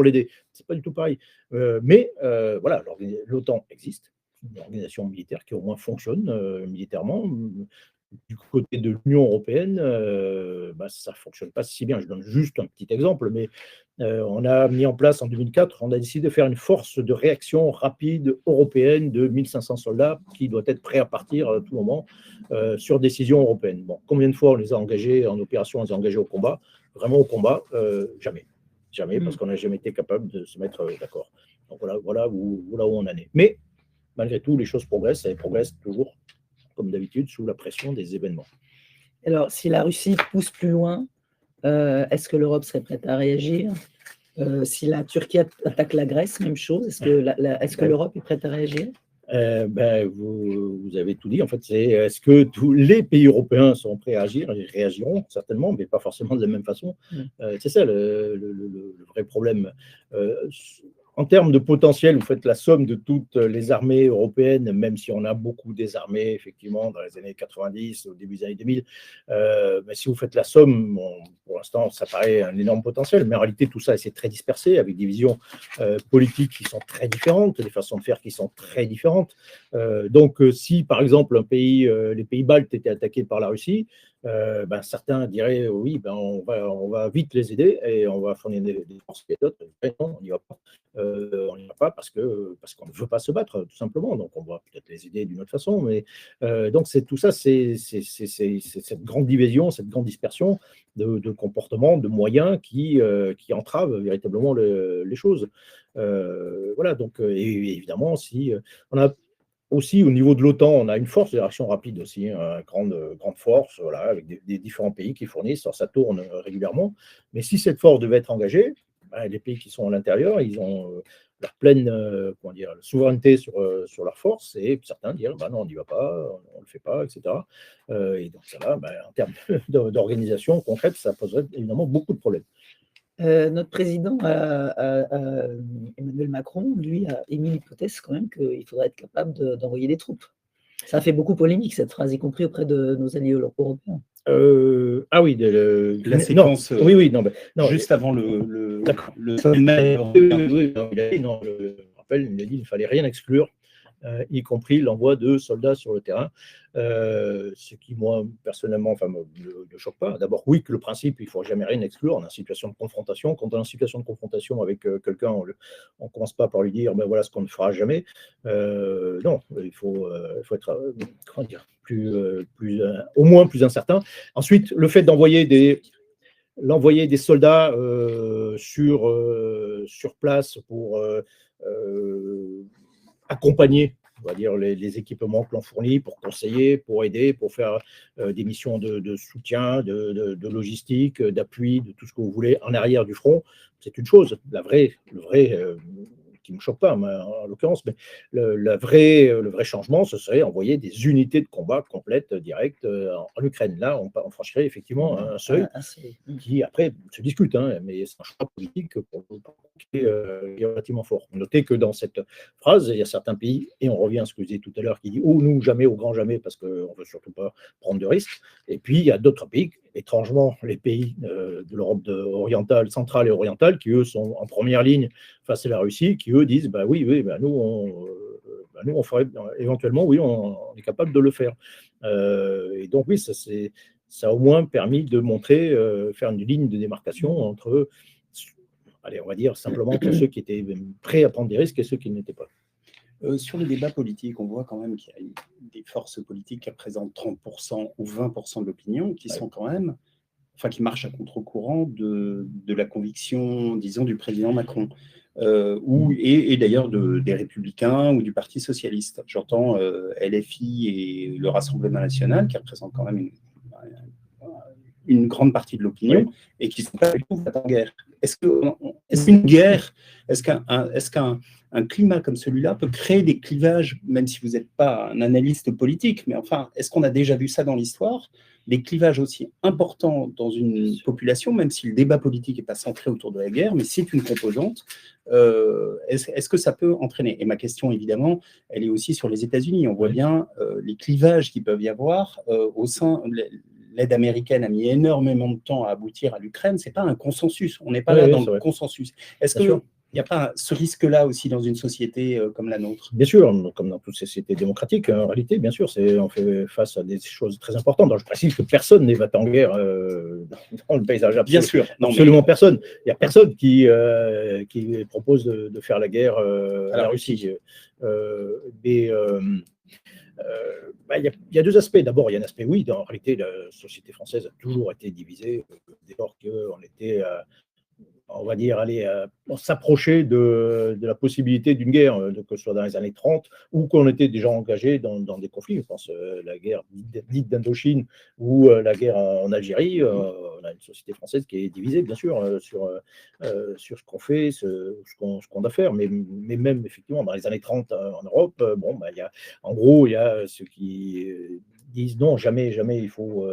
l'aider. Ce n'est pas du tout pareil. Mais voilà, l'OTAN existe, une organisation militaire qui au moins fonctionne militairement. Du côté de l'Union européenne, ça ne fonctionne pas si bien. Je donne juste un petit exemple, mais on a mis en place en 2004, on a décidé de faire une force de réaction rapide européenne de 1500 soldats qui doit être prêt à partir à tout moment sur décision européenne. Bon, combien de fois on les a engagés en opération, on les a engagés au combat? Vraiment au combat, jamais. Jamais, parce qu'on n'a jamais été capable de se mettre d'accord. Donc voilà où on en est. Mais malgré tout, les choses progressent, et elles progressent toujours, comme d'habitude, sous la pression des événements. Alors, si la Russie pousse plus loin, est-ce que l'Europe serait prête à réagir? Si la Turquie attaque la Grèce, même chose. Est-ce que l'Europe est prête à réagir? Vous avez tout dit. En fait, est-ce que tous les pays européens sont prêts à agir? Ils réagiront certainement, mais pas forcément de la même façon. C'est ça le vrai problème. en termes de potentiel, vous faites la somme de toutes les armées européennes, même si on a beaucoup désarmé, effectivement, dans les années 90, au début des années 2000. Mais si vous faites la somme, bon, pour l'instant, ça paraît un énorme potentiel. Mais en réalité, tout ça, c'est très dispersé, avec des visions politiques qui sont très différentes, des façons de faire qui sont très différentes. Donc, si, par exemple, les pays baltes étaient attaqués par la Russie, certains diraient oui, on va vite les aider et on va fournir des forces, et d'autres diraient non, on n'y va pas. On n'y va pas parce qu'on ne veut pas se battre, tout simplement. Donc, on va peut-être les aider d'une autre façon. Mais donc, tout ça, c'est cette grande division, cette grande dispersion de comportements, de moyens qui entravent véritablement les choses. Voilà. Donc, et évidemment, si on a aussi, au niveau de l'OTAN, on a une force de réaction rapide aussi, une grande force, voilà, avec des différents pays qui fournissent. Alors, ça tourne régulièrement. Mais si cette force devait être engagée, les pays qui sont à l'intérieur, ils ont leur pleine souveraineté sur leur force. Et certains diront non, on n'y va pas, on ne le fait pas, etc. Et donc, ça va, en termes d'organisation concrète, ça poserait évidemment beaucoup de problèmes. Notre président, Emmanuel Macron, lui, a émis l'hypothèse quand même qu'il faudrait être capable d'envoyer des troupes. Ça a fait beaucoup polémique, cette phrase, y compris auprès de nos alliés européens. Ah oui, la séquence. Non, oui, non, juste avant le sommet. Oui, non, je me rappelle, il a dit qu'il ne fallait rien exclure, y compris l'envoi de soldats sur le terrain. Ce qui, moi, personnellement, me choque pas. D'abord, oui, que le principe, il ne faut jamais rien exclure. On est en situation de confrontation. Quand on est en situation de confrontation avec quelqu'un, on ne commence pas par lui dire voilà ce qu'on ne fera jamais. Non, il faut être au moins plus incertain. Ensuite, le fait d'envoyer des soldats sur place pour accompagner, on va dire, les équipements que l'on fournit, pour conseiller, pour aider, pour faire des missions de soutien, de logistique, d'appui, de tout ce que vous voulez en arrière du front, c'est une chose. Le vrai qui ne me choque pas, en l'occurrence, mais le vrai changement, ce serait envoyer des unités de combat complètes, directes, en Ukraine. Là, on franchirait effectivement un seuil qui, après, se discute, mais c'est un choix politique qui est relativement fort. Notez que dans cette phrase, il y a certains pays, et on revient à ce que je disais tout à l'heure, qui dit « Oh, nous, jamais, au grand jamais, parce qu'on ne veut surtout pas prendre de risques ». Et puis, il y a d'autres pays, étrangement, les pays de l'Europe orientale, centrale et orientale, qui, eux, sont en première ligne face à la Russie, qui, eux, disent nous, on ferait éventuellement, oui, on est capable de le faire. Et donc, oui, ça a au moins permis de montrer, faire une ligne de démarcation entre, on va dire simplement, entre ceux qui étaient prêts à prendre des risques et ceux qui ne l'étaient pas. Sur le débat politique, on voit quand même qu'il y a des forces politiques qui représentent 30% ou 20% de l'opinion, qui sont quand même, qui marchent à contre-courant de la conviction, disons, du président Macron. Et d'ailleurs des Républicains ou du Parti Socialiste. J'entends LFI et le Rassemblement National, qui représentent quand même une grande partie de l'opinion, et qui ne sont pas du tout en guerre. Est-ce qu'une guerre, est-ce qu'un climat comme celui-là peut créer des clivages, même si vous n'êtes pas un analyste politique, mais enfin, est-ce qu'on a déjà vu ça dans l'histoire, des clivages aussi importants dans une population, même si le débat politique n'est pas centré autour de la guerre, mais c'est une composante, est-ce que ça peut entraîner? Et ma question, évidemment, elle est aussi sur les États-Unis. On voit bien les clivages qui peuvent y avoir au sein... L'aide américaine a mis énormément de temps à aboutir à l'Ukraine. Ce n'est pas un consensus. On n'est pas là dans le consensus. Est-ce qu'il n'y a pas ce risque-là aussi dans une société comme la nôtre? Bien sûr, comme dans toute société démocratique, en réalité, bien sûr, on fait face à des choses très importantes. Donc, je précise que personne n'est battu en guerre dans le paysage. Bien sûr. Absolument personne. Il n'y a personne qui propose de faire la guerre à la Russie. Il y a deux aspects. D'abord, il y a un aspect, oui, en réalité, la société française a toujours été divisée dès lors qu'on était, on va dire, on s'approchait de la possibilité d'une guerre, que ce soit dans les années 30, ou qu'on était déjà engagé dans des conflits. Je pense la guerre dite d'Indochine ou la guerre en Algérie. On a une société française qui est divisée, bien sûr, sur ce qu'on fait, ce qu'on doit faire. Mais même, effectivement, dans les années 30 en Europe, il y a ceux qui disent non, jamais il faut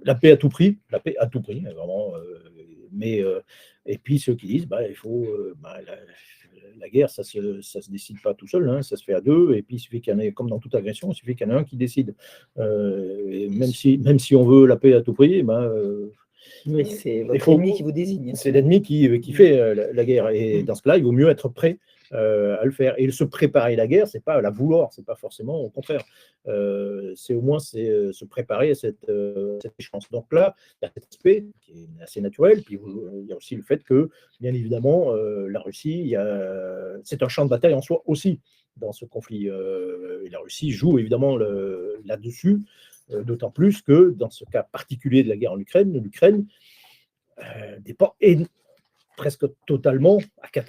La paix à tout prix, vraiment. Et puis ceux qui disent, il faut la guerre, ça se décide pas tout seul, hein, ça se fait à deux. Et puis il suffit qu'il y en ait, comme dans toute agression, il suffit qu'il y en ait un qui décide. Et même si on veut la paix à tout prix, oui, c'est votre ennemi qui vous désigne. C'est l'ennemi qui fait la guerre. Et dans ce cas-là, il vaut mieux être prêt à le faire. Et se préparer à la guerre, c'est pas la vouloir, c'est pas forcément au contraire. C'est au moins se préparer à cette échéance. Donc là, il y a cet aspect qui est assez naturel. Puis il y a aussi le fait que, bien évidemment, la Russie, c'est un champ de bataille en soi aussi dans ce conflit. Et la Russie joue évidemment là-dessus. D'autant plus que dans ce cas particulier de la guerre en Ukraine, l'Ukraine dépend presque totalement,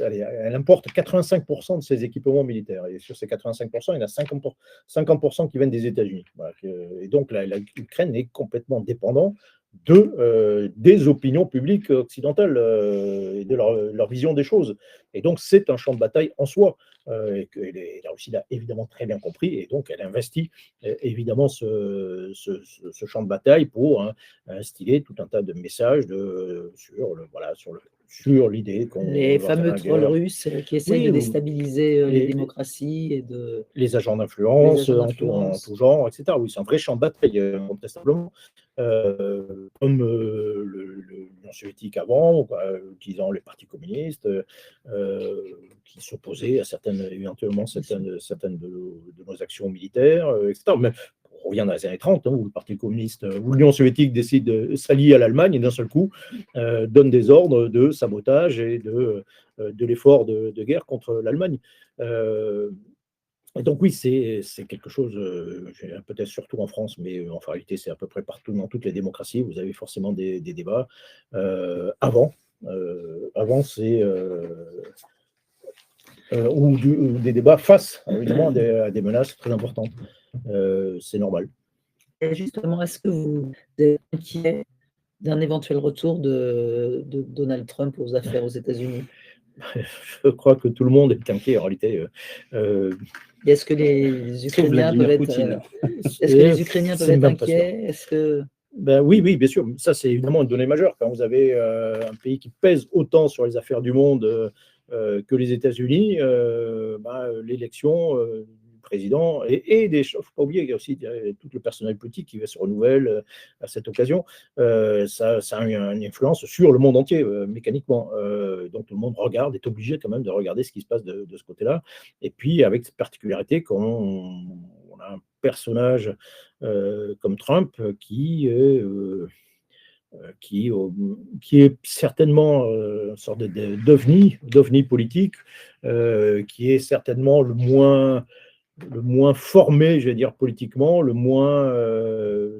elle importe 85% de ses équipements militaires. Et sur ces 85%, il y en a 50% qui viennent des États-Unis. Voilà. Et donc l'Ukraine est complètement dépendante des opinions publiques occidentales et de leur vision des choses. Et donc c'est un champ de bataille en soi. Et la Russie l'a évidemment très bien compris, et donc elle investit évidemment ce champ de bataille pour instiller tout un tas de messages sur l'idée qu'on les fameux trolls russes qui essayent de déstabiliser les démocraties et les agents d'influence en tout genre, etc. Oui, c'est un vrai champ de bataille, incontestablement. Comme l'Union soviétique avant, utilisant les partis communistes, qui s'opposaient à éventuellement certaines de nos actions militaires, etc. Mais on revient dans les années 30, où le Parti communiste, où l'Union soviétique décide de s'allier à l'Allemagne et d'un seul coup donne des ordres de sabotage et de l'effort de guerre contre l'Allemagne. Et donc oui, c'est quelque chose, peut-être surtout en France, mais en réalité c'est à peu près partout dans toutes les démocraties, vous avez forcément des débats. Avant c'est ou des débats face évidemment à des menaces très importantes. C'est normal. Et justement, est-ce que vous êtes inquiet d'un éventuel retour de Donald Trump aux affaires aux États-Unis? Je crois que tout le monde est inquiet en réalité. Est-ce que les Ukrainiens peuvent être inquiets? Oui, bien sûr. Ça, c'est évidemment une donnée majeure. Quand vous avez un pays qui pèse autant sur les affaires du monde que les États-Unis, l'élection du président et des choses, il ne faut pas oublier qu'il y a aussi tout le personnel politique qui va se renouveler à cette occasion. Ça a une influence sur le monde entier, mécaniquement. Donc tout le monde est obligé quand même de regarder ce qui se passe de ce côté-là. Et puis, avec cette particularité qu'on a un personnage comme Trump qui est certainement une sorte d'ovni politique, qui est certainement le moins formé, je vais dire, politiquement,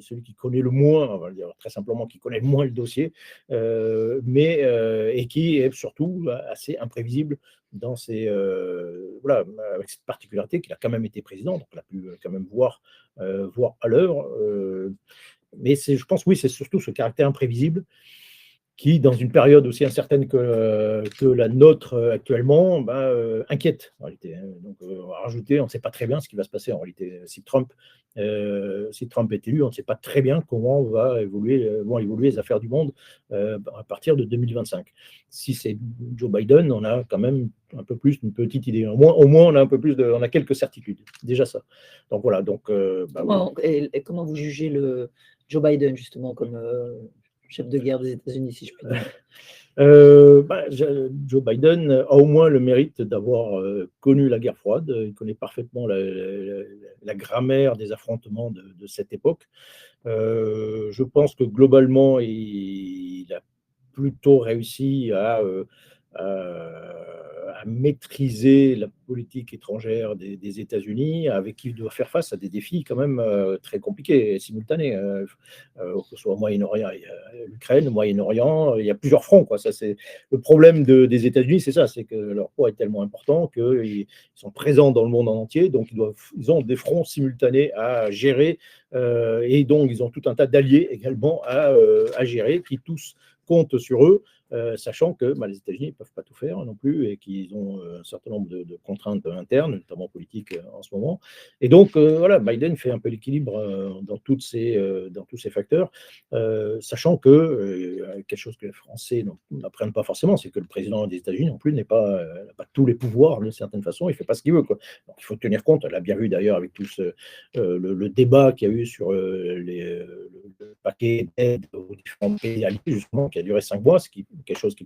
celui qui connaît le moins, on va dire très simplement, qui connaît le moins le dossier, et qui est surtout assez imprévisible dans avec cette particularité qu'il a quand même été président, donc il a pu quand même voir à l'œuvre. Mais je pense, oui, c'est surtout ce caractère imprévisible qui, dans une période aussi incertaine que la nôtre actuellement, inquiète en réalité. Donc, on va rajouter, on ne sait pas très bien ce qui va se passer en réalité. Si Trump est élu, on ne sait pas très bien comment vont évoluer les affaires du monde à partir de 2025. Si c'est Joe Biden, on a quand même un peu plus une petite idée. Au moins, on a un peu plus on a quelques certitudes. Déjà ça. Donc voilà. Et comment vous jugez Joe Biden justement comme chef de guerre des États-Unis, si je puis dire? Joe Biden a au moins le mérite d'avoir connu la guerre froide. Il connaît parfaitement la grammaire des affrontements de cette époque. Je pense que globalement, il a plutôt réussi à maîtriser la politique étrangère des États-Unis, avec qui il doit faire face à des défis quand même très compliqués et simultanés. Que ce soit au Moyen-Orient, il y a l'Ukraine, au Moyen-Orient, il y a plusieurs fronts, quoi. Ça, c'est le problème des États-Unis, c'est ça, c'est que leur poids est tellement important qu'ils sont présents dans le monde en entier, donc ils ont des fronts simultanés à gérer, et donc ils ont tout un tas d'alliés également à gérer, qui tous comptent sur eux. sachant que les États-Unis ne peuvent pas tout faire non plus et qu'ils ont un certain nombre de contraintes internes, notamment politiques en ce moment. Et donc, voilà, Biden fait un peu l'équilibre dans tous ces facteurs, sachant que quelque chose que les Français n'apprennent pas forcément, c'est que le président des États-Unis non plus n'a pas tous les pouvoirs d'une certaine façon, il ne fait pas ce qu'il veut, quoi. Donc, il faut tenir compte, on l'a bien vu d'ailleurs avec tout le débat qu'il y a eu sur le paquet d'aide aux différents pays alliés, justement, qui a duré 5 mois, ce qui est quelque chose qui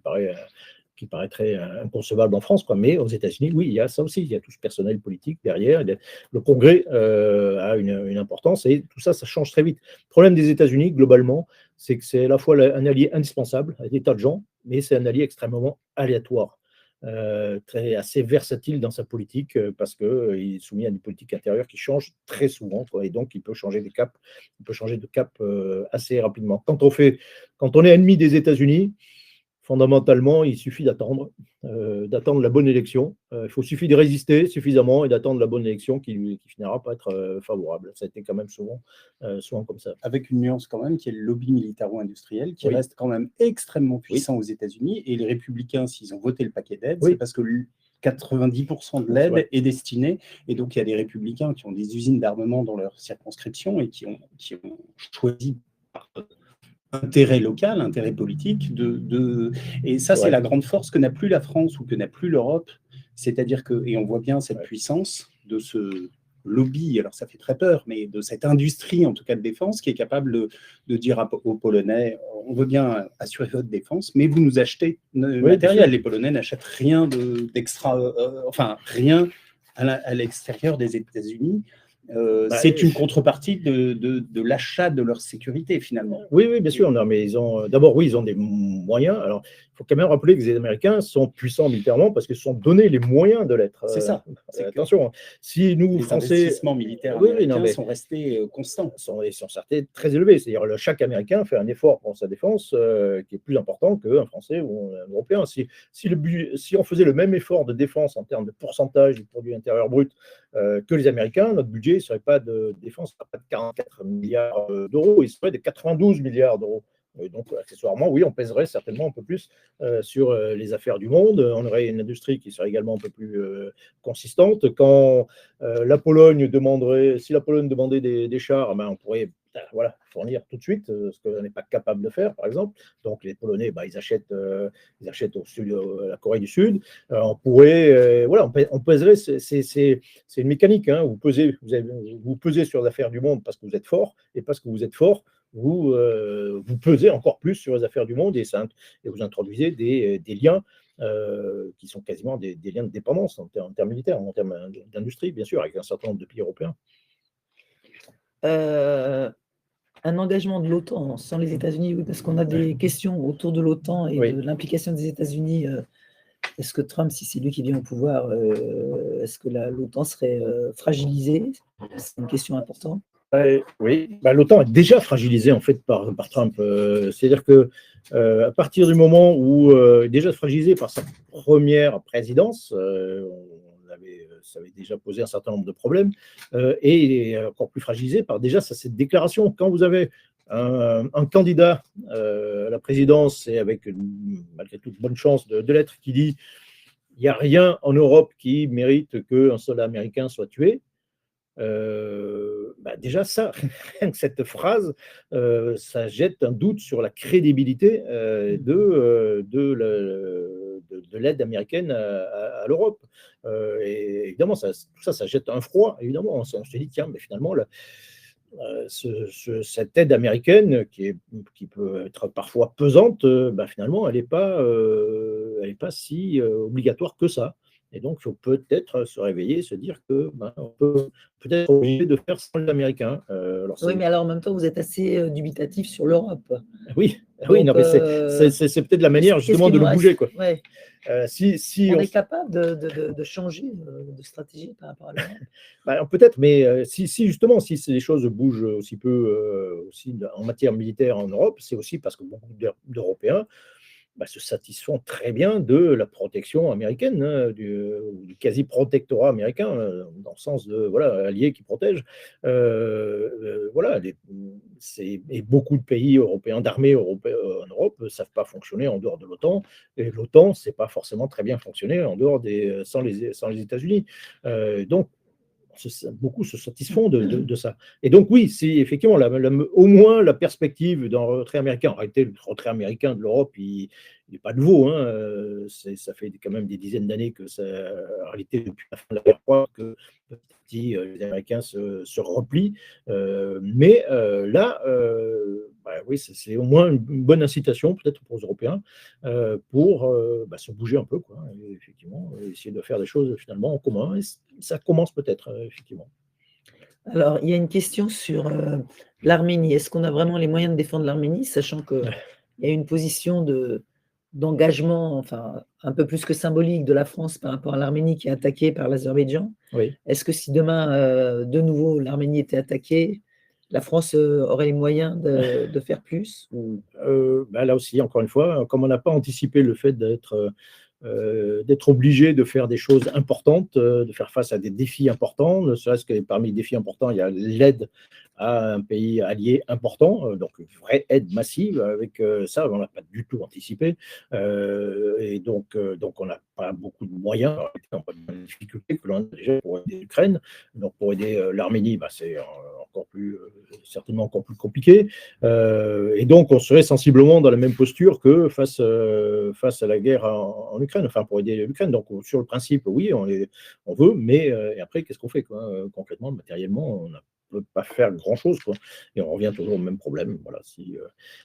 paraîtrait inconcevable en France, quoi. Mais aux États-Unis, oui, il y a ça aussi, il y a tout ce personnel politique derrière, le Congrès a une importance, et tout ça, ça change très vite. Le problème des États-Unis, globalement, c'est que c'est à la fois un allié indispensable à des tas de gens, mais c'est un allié extrêmement aléatoire. Assez versatile dans sa politique parce qu'il est soumis à une politique intérieure qui change très souvent, quoi, et donc il peut changer de cap assez rapidement. Quand on est ennemi des États-Unis, fondamentalement, il suffit d'attendre la bonne élection. Il suffit de résister suffisamment et d'attendre la bonne élection qui finira par être favorable. Ça a été quand même souvent comme ça. Avec une nuance quand même, qui est le lobby militaro-industriel, qui reste quand même extrêmement puissant aux États-Unis. Et les républicains, s'ils ont voté le paquet d'aide, c'est parce que 90% de l'aide est destinée. Et donc, il y a des républicains qui ont des usines d'armement dans leur circonscription et qui ont choisi par intérêt local, intérêt politique, et ça, c'est la grande force que n'a plus la France ou que n'a plus l'Europe. C'est-à-dire que, et on voit bien cette puissance de ce lobby, alors ça fait très peur, mais de cette industrie, en tout cas de défense, qui est capable de dire aux Polonais, on veut bien assurer votre défense, mais vous nous achetez le matériel. Les Polonais n'achètent rien d'extra, rien à l'extérieur des États-Unis. C'est une contrepartie de l'achat de leur sécurité, finalement. Oui, bien sûr. Non, mais ils ont des moyens. Alors, il faut quand même rappeler que les Américains sont puissants militairement parce qu'ils se sont donné les moyens de l'être. C'est ça. Attention, si nous, les Français. Les investissements militaires américains sont restés constants. Ils sont restés très élevés. C'est-à-dire chaque Américain fait un effort pour sa défense qui est plus important qu'un Français ou un Européen. Si on faisait le même effort de défense en termes de pourcentage du produit intérieur brut que les Américains, notre budget ne serait pas de défense, pas de 44 milliards d'euros, il serait de 92 milliards d'euros. Donc, accessoirement, oui, on pèserait certainement un peu plus sur les affaires du monde. On aurait une industrie qui serait également un peu plus consistante. Quand si la Pologne demandait des chars, on pourrait fournir tout de suite, ce qu'on n'est pas capable de faire, par exemple. Donc, les Polonais, ils achètent au sud, la Corée du Sud. On pourrait, on pèserait, c'est une mécanique. Hein, vous pesez sur les affaires du monde parce que vous êtes fort, et parce que vous êtes fort, vous pesez encore plus sur les affaires du monde et vous introduisez des liens qui sont quasiment des liens de dépendance en termes militaires, en termes d'industrie, bien sûr, avec un certain nombre de pays européens. Un engagement de l'OTAN sans les États-Unis, oui, parce qu'on a des questions autour de l'OTAN et de l'implication des États-Unis. Est-ce que Trump, si c'est lui qui vient au pouvoir, est-ce que l'OTAN serait fragilisée? C'est une question importante. Oui, l'OTAN est déjà fragilisée en fait par Trump. C'est-à-dire que à partir du moment où déjà fragilisée par sa première présidence, ça avait déjà posé un certain nombre de problèmes, et encore plus fragilisé par déjà cette déclaration. Quand vous avez un candidat à la présidence, et avec malgré toute bonne chance de l'être, qui dit il n'y a rien en Europe qui mérite qu'un soldat américain soit tué. Déjà ça, cette phrase, ça jette un doute sur la crédibilité de l'aide américaine à l'Europe. Et évidemment, tout ça jette un froid, évidemment. On se dit, tiens, mais finalement, cette aide américaine, qui peut être parfois pesante, finalement, elle n'est pas si obligatoire que ça. Et donc, il faut peut-être se réveiller, se dire que on peut peut-être obligé de faire sans les Américains. Oui, mais alors en même temps, vous êtes assez dubitatif sur l'Europe. Oui, c'est peut-être la manière justement de le bouger, quoi. Ouais. On est capable de changer de stratégie par rapport à l'Europe. Peut-être, mais si les choses bougent aussi peu aussi en matière militaire en Europe, c'est aussi parce que beaucoup d'Européens se satisfont très bien de la protection américaine, hein, du quasi-protectorat américain, dans le sens de voilà, alliés qui protègent. Voilà, et beaucoup de pays européens, d'armées européennes en Europe, ne savent pas fonctionner en dehors de l'OTAN, et l'OTAN, ne sait pas forcément très bien fonctionner en dehors sans les États-Unis. Donc, beaucoup se satisfont de ça. Et donc, oui, c'est effectivement au moins la perspective d'un retrait américain. En réalité, le retrait américain de l'Europe, il n'est pas nouveau. Hein. Ça fait quand même des dizaines d'années que ça, en réalité, depuis la fin de la guerre froide, que petit à petit, les Américains se replient. Mais là, oui, c'est au moins une bonne incitation, peut-être pour les Européens, pour se bouger un peu, quoi, et effectivement, essayer de faire des choses finalement en commun. Et ça commence peut-être, effectivement. Alors, il y a une question sur l'Arménie. Est-ce qu'on a vraiment les moyens de défendre l'Arménie, sachant qu'il y a une position d'engagement, enfin, un peu plus que symbolique de la France par rapport à l'Arménie qui est attaquée par l'Azerbaïdjan? Oui. Est-ce que si demain, de nouveau, l'Arménie était attaquée, la France aurait les moyens de faire plus Là aussi, encore une fois, comme on n'a pas anticipé le fait d'être obligé de faire des choses importantes, de faire face à des défis importants, ne serait-ce que parmi les défis importants, il y a l'aide à un pays allié important, donc une vraie aide massive. Avec ça, on n'a pas du tout anticipé. Et donc on n'a pas beaucoup de moyens. On n'a pas de difficultés que l'on a déjà pour aider l'Ukraine. Donc, pour aider l'Arménie, c'est certainement encore plus compliqué. Et donc, on serait sensiblement dans la même posture que face à la guerre en Ukraine, enfin pour aider l'Ukraine. Donc, sur le principe, oui, on veut, mais et après, qu'est-ce qu'on fait, quoi, concrètement, matériellement, on ne peut pas faire grand-chose, quoi. Et on revient toujours au même problème. Voilà,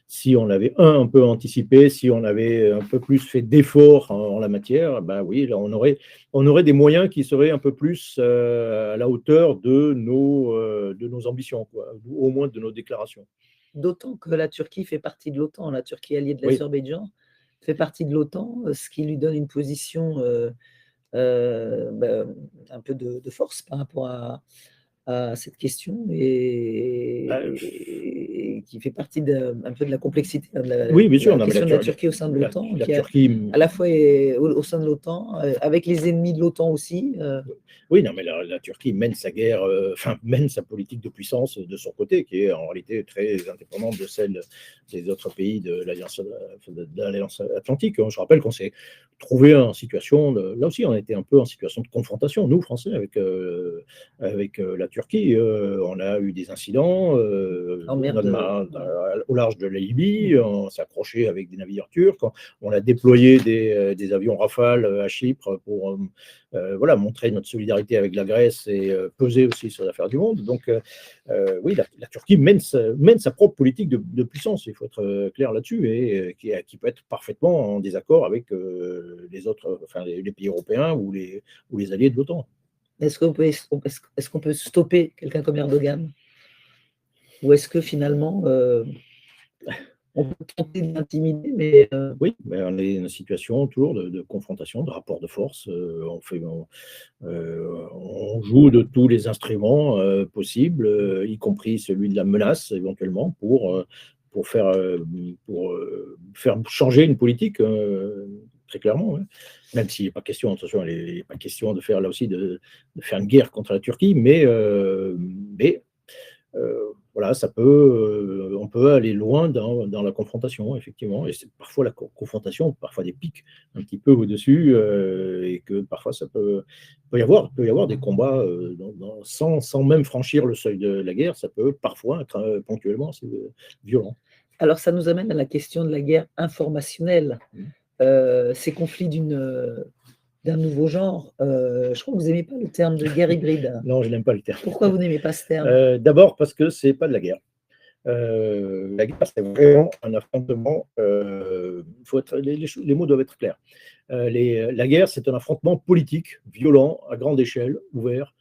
si on avait un peu anticipé, si on avait un peu plus fait d'efforts en la matière, oui, là, on aurait des moyens qui seraient un peu plus à la hauteur de nos ambitions, quoi, au moins de nos déclarations. D'autant que la Turquie fait partie de l'OTAN. La Turquie alliée de Oui. l'Azerbaïdjan fait partie de l'OTAN, ce qui lui donne une position un peu de force par rapport à cette question et qui fait partie un peu de la complexité de Oui, bien sûr. la Non, mais question de la Turquie au sein de l'OTAN, la qui Turquie, à la fois est au sein de l'OTAN, avec les ennemis de l'OTAN aussi. Oui, non, mais la Turquie mène sa guerre, mène sa politique de puissance de son côté, qui est en réalité très indépendante de celle des autres pays de l'Alliance Atlantique. Je rappelle qu'on s'est trouvé en situation, là aussi, on était un peu en situation de confrontation, nous, Français, avec la Turquie. On a eu des incidents au large de la Libye, on s'est accroché avec des navires turcs, on a déployé des avions Rafale à Chypre pour montrer notre solidarité avec la Grèce et peser aussi sur l'affaire du monde. Donc, oui, la Turquie mène sa propre politique de puissance, il faut être clair là-dessus, et qui peut être parfaitement en désaccord avec les autres, les pays européens ou les alliés de l'OTAN. Est-ce qu'on peut stopper quelqu'un comme Erdogan? Ou est-ce que finalement, on peut tenter de l'intimider, mais Oui, on est dans une situation toujours de confrontation, de rapport de force. On joue de tous les instruments possibles, y compris celui de la menace éventuellement, pour faire changer une politique, très clairement. Ouais. Même s'il n'est pas question, attention, il n'est pas question de faire là aussi de faire une guerre contre la Turquie, mais voilà, on peut aller loin dans la confrontation, effectivement, et c'est parfois la confrontation, parfois des pics un petit peu au-dessus, et que parfois peut y avoir des combats sans même franchir le seuil de la guerre, ça peut parfois être ponctuellement assez violent. Alors ça nous amène à la question de la guerre informationnelle. Ces conflits d'un nouveau genre. Je crois que vous n'aimez pas le terme de guerre hybride. Non, je n'aime pas le terme. Pourquoi vous n'aimez pas ce terme? D'abord parce que ce n'est pas de la guerre. La guerre, c'est vraiment un affrontement. Les mots doivent être clairs. La guerre, c'est un affrontement politique, violent, à grande échelle, ouvert,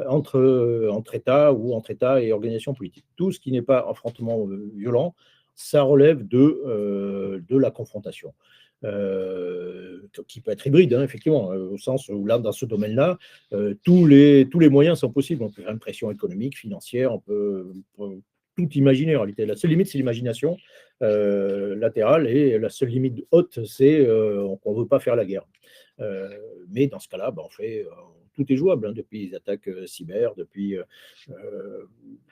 entre États ou entre États et organisations politiques. Tout ce qui n'est pas affrontement violent, ça relève de la confrontation. Qui peut être hybride, hein, effectivement, au sens où là, dans ce domaine-là, tous les moyens sont possibles. On peut faire une pression économique, financière, on peut tout imaginer en réalité. La seule limite, c'est l'imagination. latérale et la seule limite haute, c'est qu'on ne veut pas faire la guerre. Mais dans ce cas-là, on fait tout est jouable, hein, depuis les attaques cyber, depuis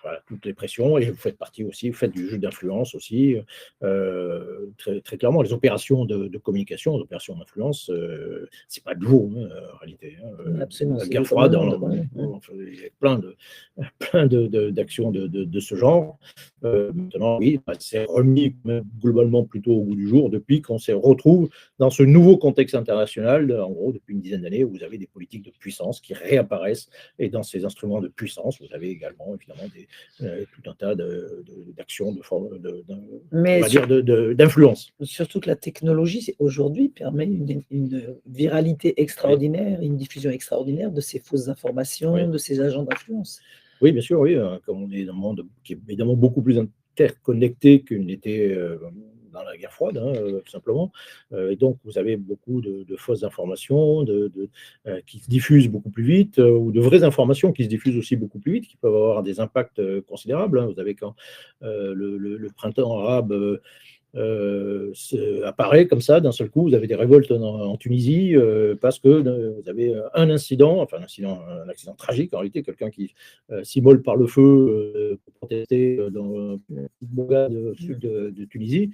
voilà, toutes les pressions, et vous faites partie aussi, vous faites du jeu d'influence aussi, très, très clairement. Les opérations de communication, les opérations d'influence, c'est pas nouveau, hein, en réalité. Hein. Absolument, La c'est guerre froide, ouais. il y a plein d'actions de ce genre. Maintenant, oui, c'est remis globalement plutôt au goût du jour depuis qu'on se retrouve dans ce nouveau contexte international, en gros, depuis une dizaine d'années, où vous avez des politiques de puissance qui réapparaissent, et dans ces instruments de puissance, vous avez également, évidemment, tout un tas d'actions, on va dire, d'influence. Surtout que la technologie, aujourd'hui, permet une viralité extraordinaire, une diffusion extraordinaire de ces fausses informations, Oui. de ces agents d'influence. Oui, bien sûr, oui. Comme on est dans un monde qui est évidemment beaucoup plus interconnecté qu'il n'était dans la guerre froide, hein, tout simplement. Et donc, vous avez beaucoup de fausses informations qui se diffusent beaucoup plus vite, ou de vraies informations qui se diffusent aussi beaucoup plus vite, qui peuvent avoir des impacts considérables. Hein. Vous avez quand le printemps arabe apparaît comme ça, d'un seul coup, vous avez des révoltes en Tunisie parce que vous avez un accident tragique en réalité, quelqu'un qui s'immole par le feu pour protester dans une bourgade au sud de Tunisie.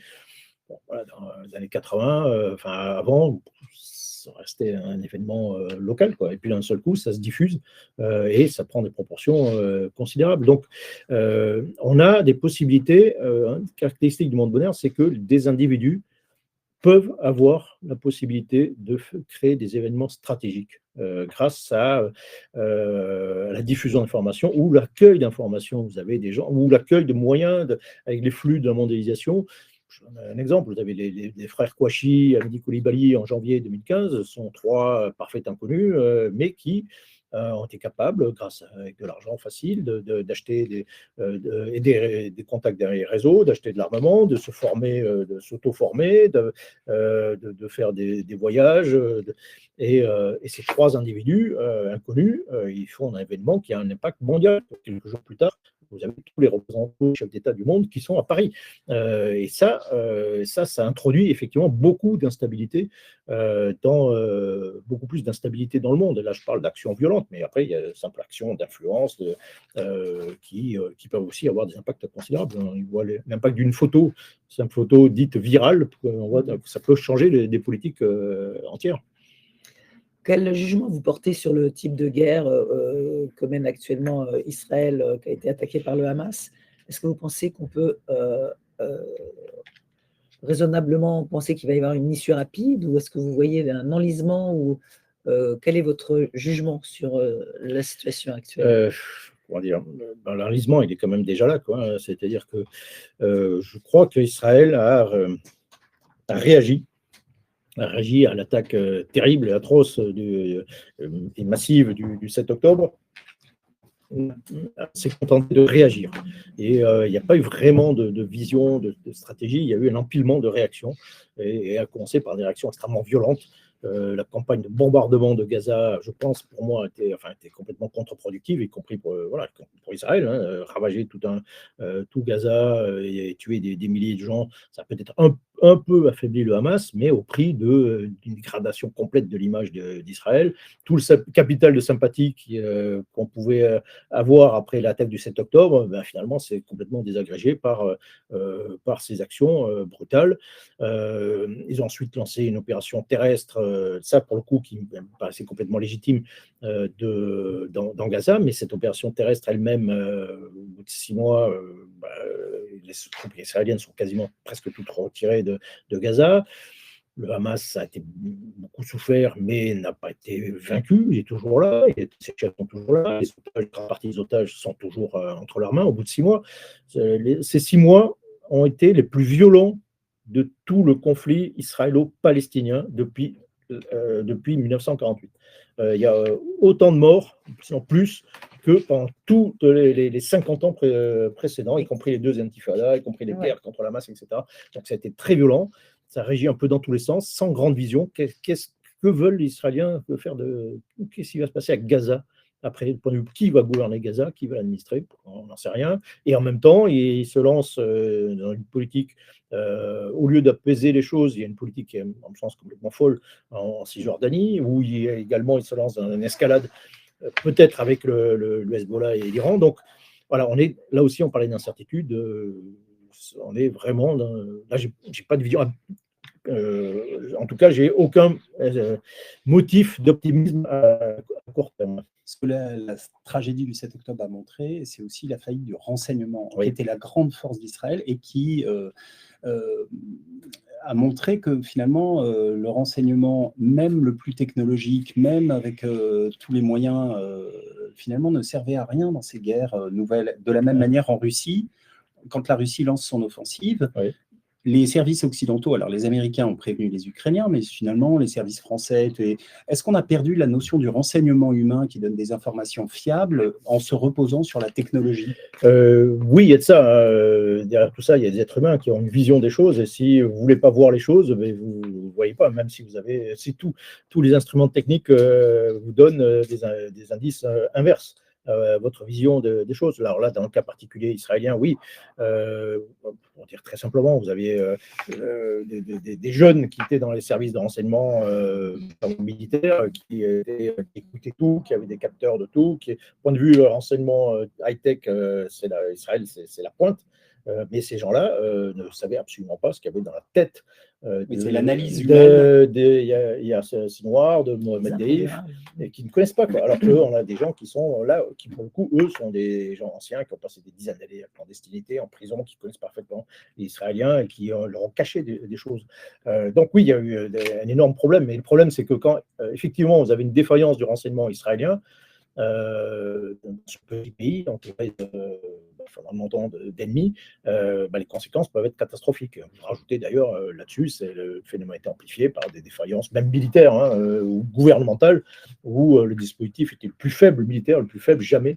Bon, voilà, dans les années 80, avant, ça restait un événement local, quoi. Et puis d'un seul coup, ça se diffuse et ça prend des proportions considérables. Donc, on a des possibilités. Une caractéristique du monde moderne, c'est que des individus peuvent avoir la possibilité de créer des événements stratégiques grâce à la diffusion d'informations ou l'accueil d'informations. Vous avez des gens, ou l'accueil de moyens avec les flux de la mondialisation. Je donne un exemple, vous avez les frères Kouachi, Hamidi Koulibaly en janvier 2015, sont trois parfaits inconnus, mais qui ont été capables, avec de l'argent facile, d'acheter des contacts dans les réseaux, d'acheter de l'armement, de se former, de s'auto-former, de faire des voyages. Et ces trois individus inconnus, ils font un événement qui a un impact mondial. Quelques jours plus tard, vous avez tous les représentants, chefs d'État du monde qui sont à Paris. Et ça introduit effectivement beaucoup d'instabilité, beaucoup plus d'instabilité dans le monde. Et là, je parle d'actions violentes, mais après, il y a de simples actions d'influence qui peuvent aussi avoir des impacts considérables. On voit l'impact d'une photo, simple photo dite virale, on voit que ça peut changer des politiques entières. Quel jugement vous portez sur le type de guerre que mène actuellement Israël, qui a été attaqué par le Hamas? Est-ce que vous pensez qu'on peut raisonnablement penser qu'il va y avoir une issue rapide, ou est-ce que vous voyez un enlisement, ou quel est votre jugement sur la situation actuelle? Comment dire, l'enlisement, il est quand même déjà là, quoi. C'est-à-dire que je crois qu'Israël a réagi à l'attaque terrible et atroce et massive du 7 octobre. s'est contenté de réagir. Et il n'y a pas eu vraiment de vision, de stratégie, il y a eu un empilement de réactions, et à commencer par des réactions extrêmement violentes. La campagne de bombardement de Gaza, je pense, pour moi, était complètement contre-productive, y compris pour Israël. Hein, ravager tout Gaza et tuer des milliers de gens, ça a peut-être un peu affaibli le Hamas, mais au prix d'une dégradation complète de l'image d'Israël. Tout le capital de sympathie qu'on pouvait avoir après l'attaque du 7 octobre, finalement, c'est complètement désagrégé par ces actions brutales. Ils ont ensuite lancé une opération terrestre, ça pour le coup qui me paraissait complètement légitime, dans Gaza, mais cette opération terrestre elle-même, au bout de 6 mois, les troupes israéliennes sont quasiment presque toutes retirées de Gaza. Le Hamas a été beaucoup souffert, mais n'a pas été vaincu. Il est toujours là, ses chefs sont toujours là, les parties des otages sont toujours entre leurs mains au bout de 6 mois. Ces 6 mois ont été les plus violents de tout le conflit israélo-palestinien depuis 1948. Il y a autant de morts, sinon plus, que pendant tous les 50 ans précédents, y compris les 2 intifadas, y compris les guerres contre la Hamas, etc. Donc ça a été très violent, ça régit un peu dans tous les sens, sans grande vision. Que veulent les Israéliens faire qu'est-ce qui va se passer à Gaza Après, du point de vue qui va gouverner Gaza, qui va l'administrer, on n'en sait rien. Et en même temps, il se lance dans une politique, au lieu d'apaiser les choses, il y a une politique qui est, en mon sens, complètement folle en Cisjordanie, où il se lance dans une escalade, peut-être avec le Hezbollah et l'Iran. Donc, voilà, là aussi, on parlait d'incertitude. On est vraiment là, j'ai pas de vision. En tout cas, j'ai aucun motif d'optimisme à court terme. Ce que la tragédie du 7 octobre a montré, c'est aussi la faillite du renseignement, Oui. qui était la grande force d'Israël et qui a montré que finalement, le renseignement, même le plus technologique, même avec tous les moyens, finalement ne servait à rien dans ces guerres nouvelles. De la même manière, en Russie, quand la Russie lance son offensive, Oui. les services occidentaux, alors les Américains ont prévenu les Ukrainiens, mais finalement, les services français, est-ce qu'on a perdu la notion du renseignement humain qui donne des informations fiables en se reposant sur la technologie? Oui, il y a de ça. Derrière tout ça, il y a des êtres humains qui ont une vision des choses. Et si vous ne voulez pas voir les choses, mais vous ne voyez pas, même si vous avez. Si tous les instruments techniques vous donnent des indices inverses à votre vision des choses. Alors là, dans le cas particulier israélien, oui. Pour dire très simplement, vous aviez des jeunes qui étaient dans les services de renseignement militaires, qui écoutaient tout, qui avaient des capteurs de tout, point de vue renseignement high-tech, Israël, c'est la pointe. Mais ces gens-là ne savaient absolument pas ce qu'il y avait dans la tête. C'est l'analyse humaine. Il y a Sinwar, de Mohamed Deif, et qui ne connaissent pas. Quoi. Alors qu'on a des gens qui sont là, qui pour le coup, eux, sont des gens anciens qui ont passé des dizaines d'années en clandestinité, en prison, qui connaissent parfaitement les Israéliens et qui leur ont caché des choses. Donc oui, il y a eu un énorme problème. Mais le problème, c'est que quand, effectivement, vous avez une défaillance du renseignement israélien, dans ce petit pays entouré fondamentalement d'ennemis, les conséquences peuvent être catastrophiques. Vous rajoutez d'ailleurs là-dessus, le phénomène a été amplifié par des défaillances, même militaires ou gouvernementales, où le dispositif était le plus faible militaire, le plus faible jamais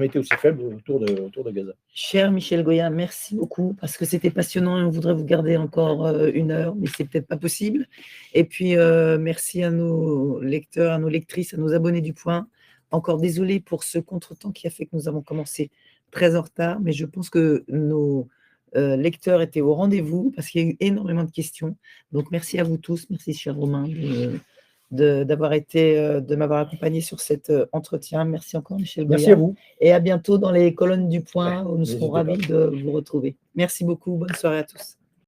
été aussi faible autour de Gaza. Cher Michel Goya, merci beaucoup parce que c'était passionnant et on voudrait vous garder encore 1 heure, mais c'est peut-être pas possible. Et puis merci à nos lecteurs, à nos lectrices, à nos abonnés du Point. Encore désolé pour ce contretemps qui a fait que nous avons commencé très en retard, mais je pense que nos lecteurs étaient au rendez-vous parce qu'il y a eu énormément de questions. Donc merci à vous tous, merci cher Romain de m'avoir accompagné sur cet entretien. Merci encore Michel Goya. Merci à vous. Et à bientôt dans les colonnes du Point où nous serons n'hésitez pas. ravis de vous retrouver. Merci beaucoup, bonne soirée à tous.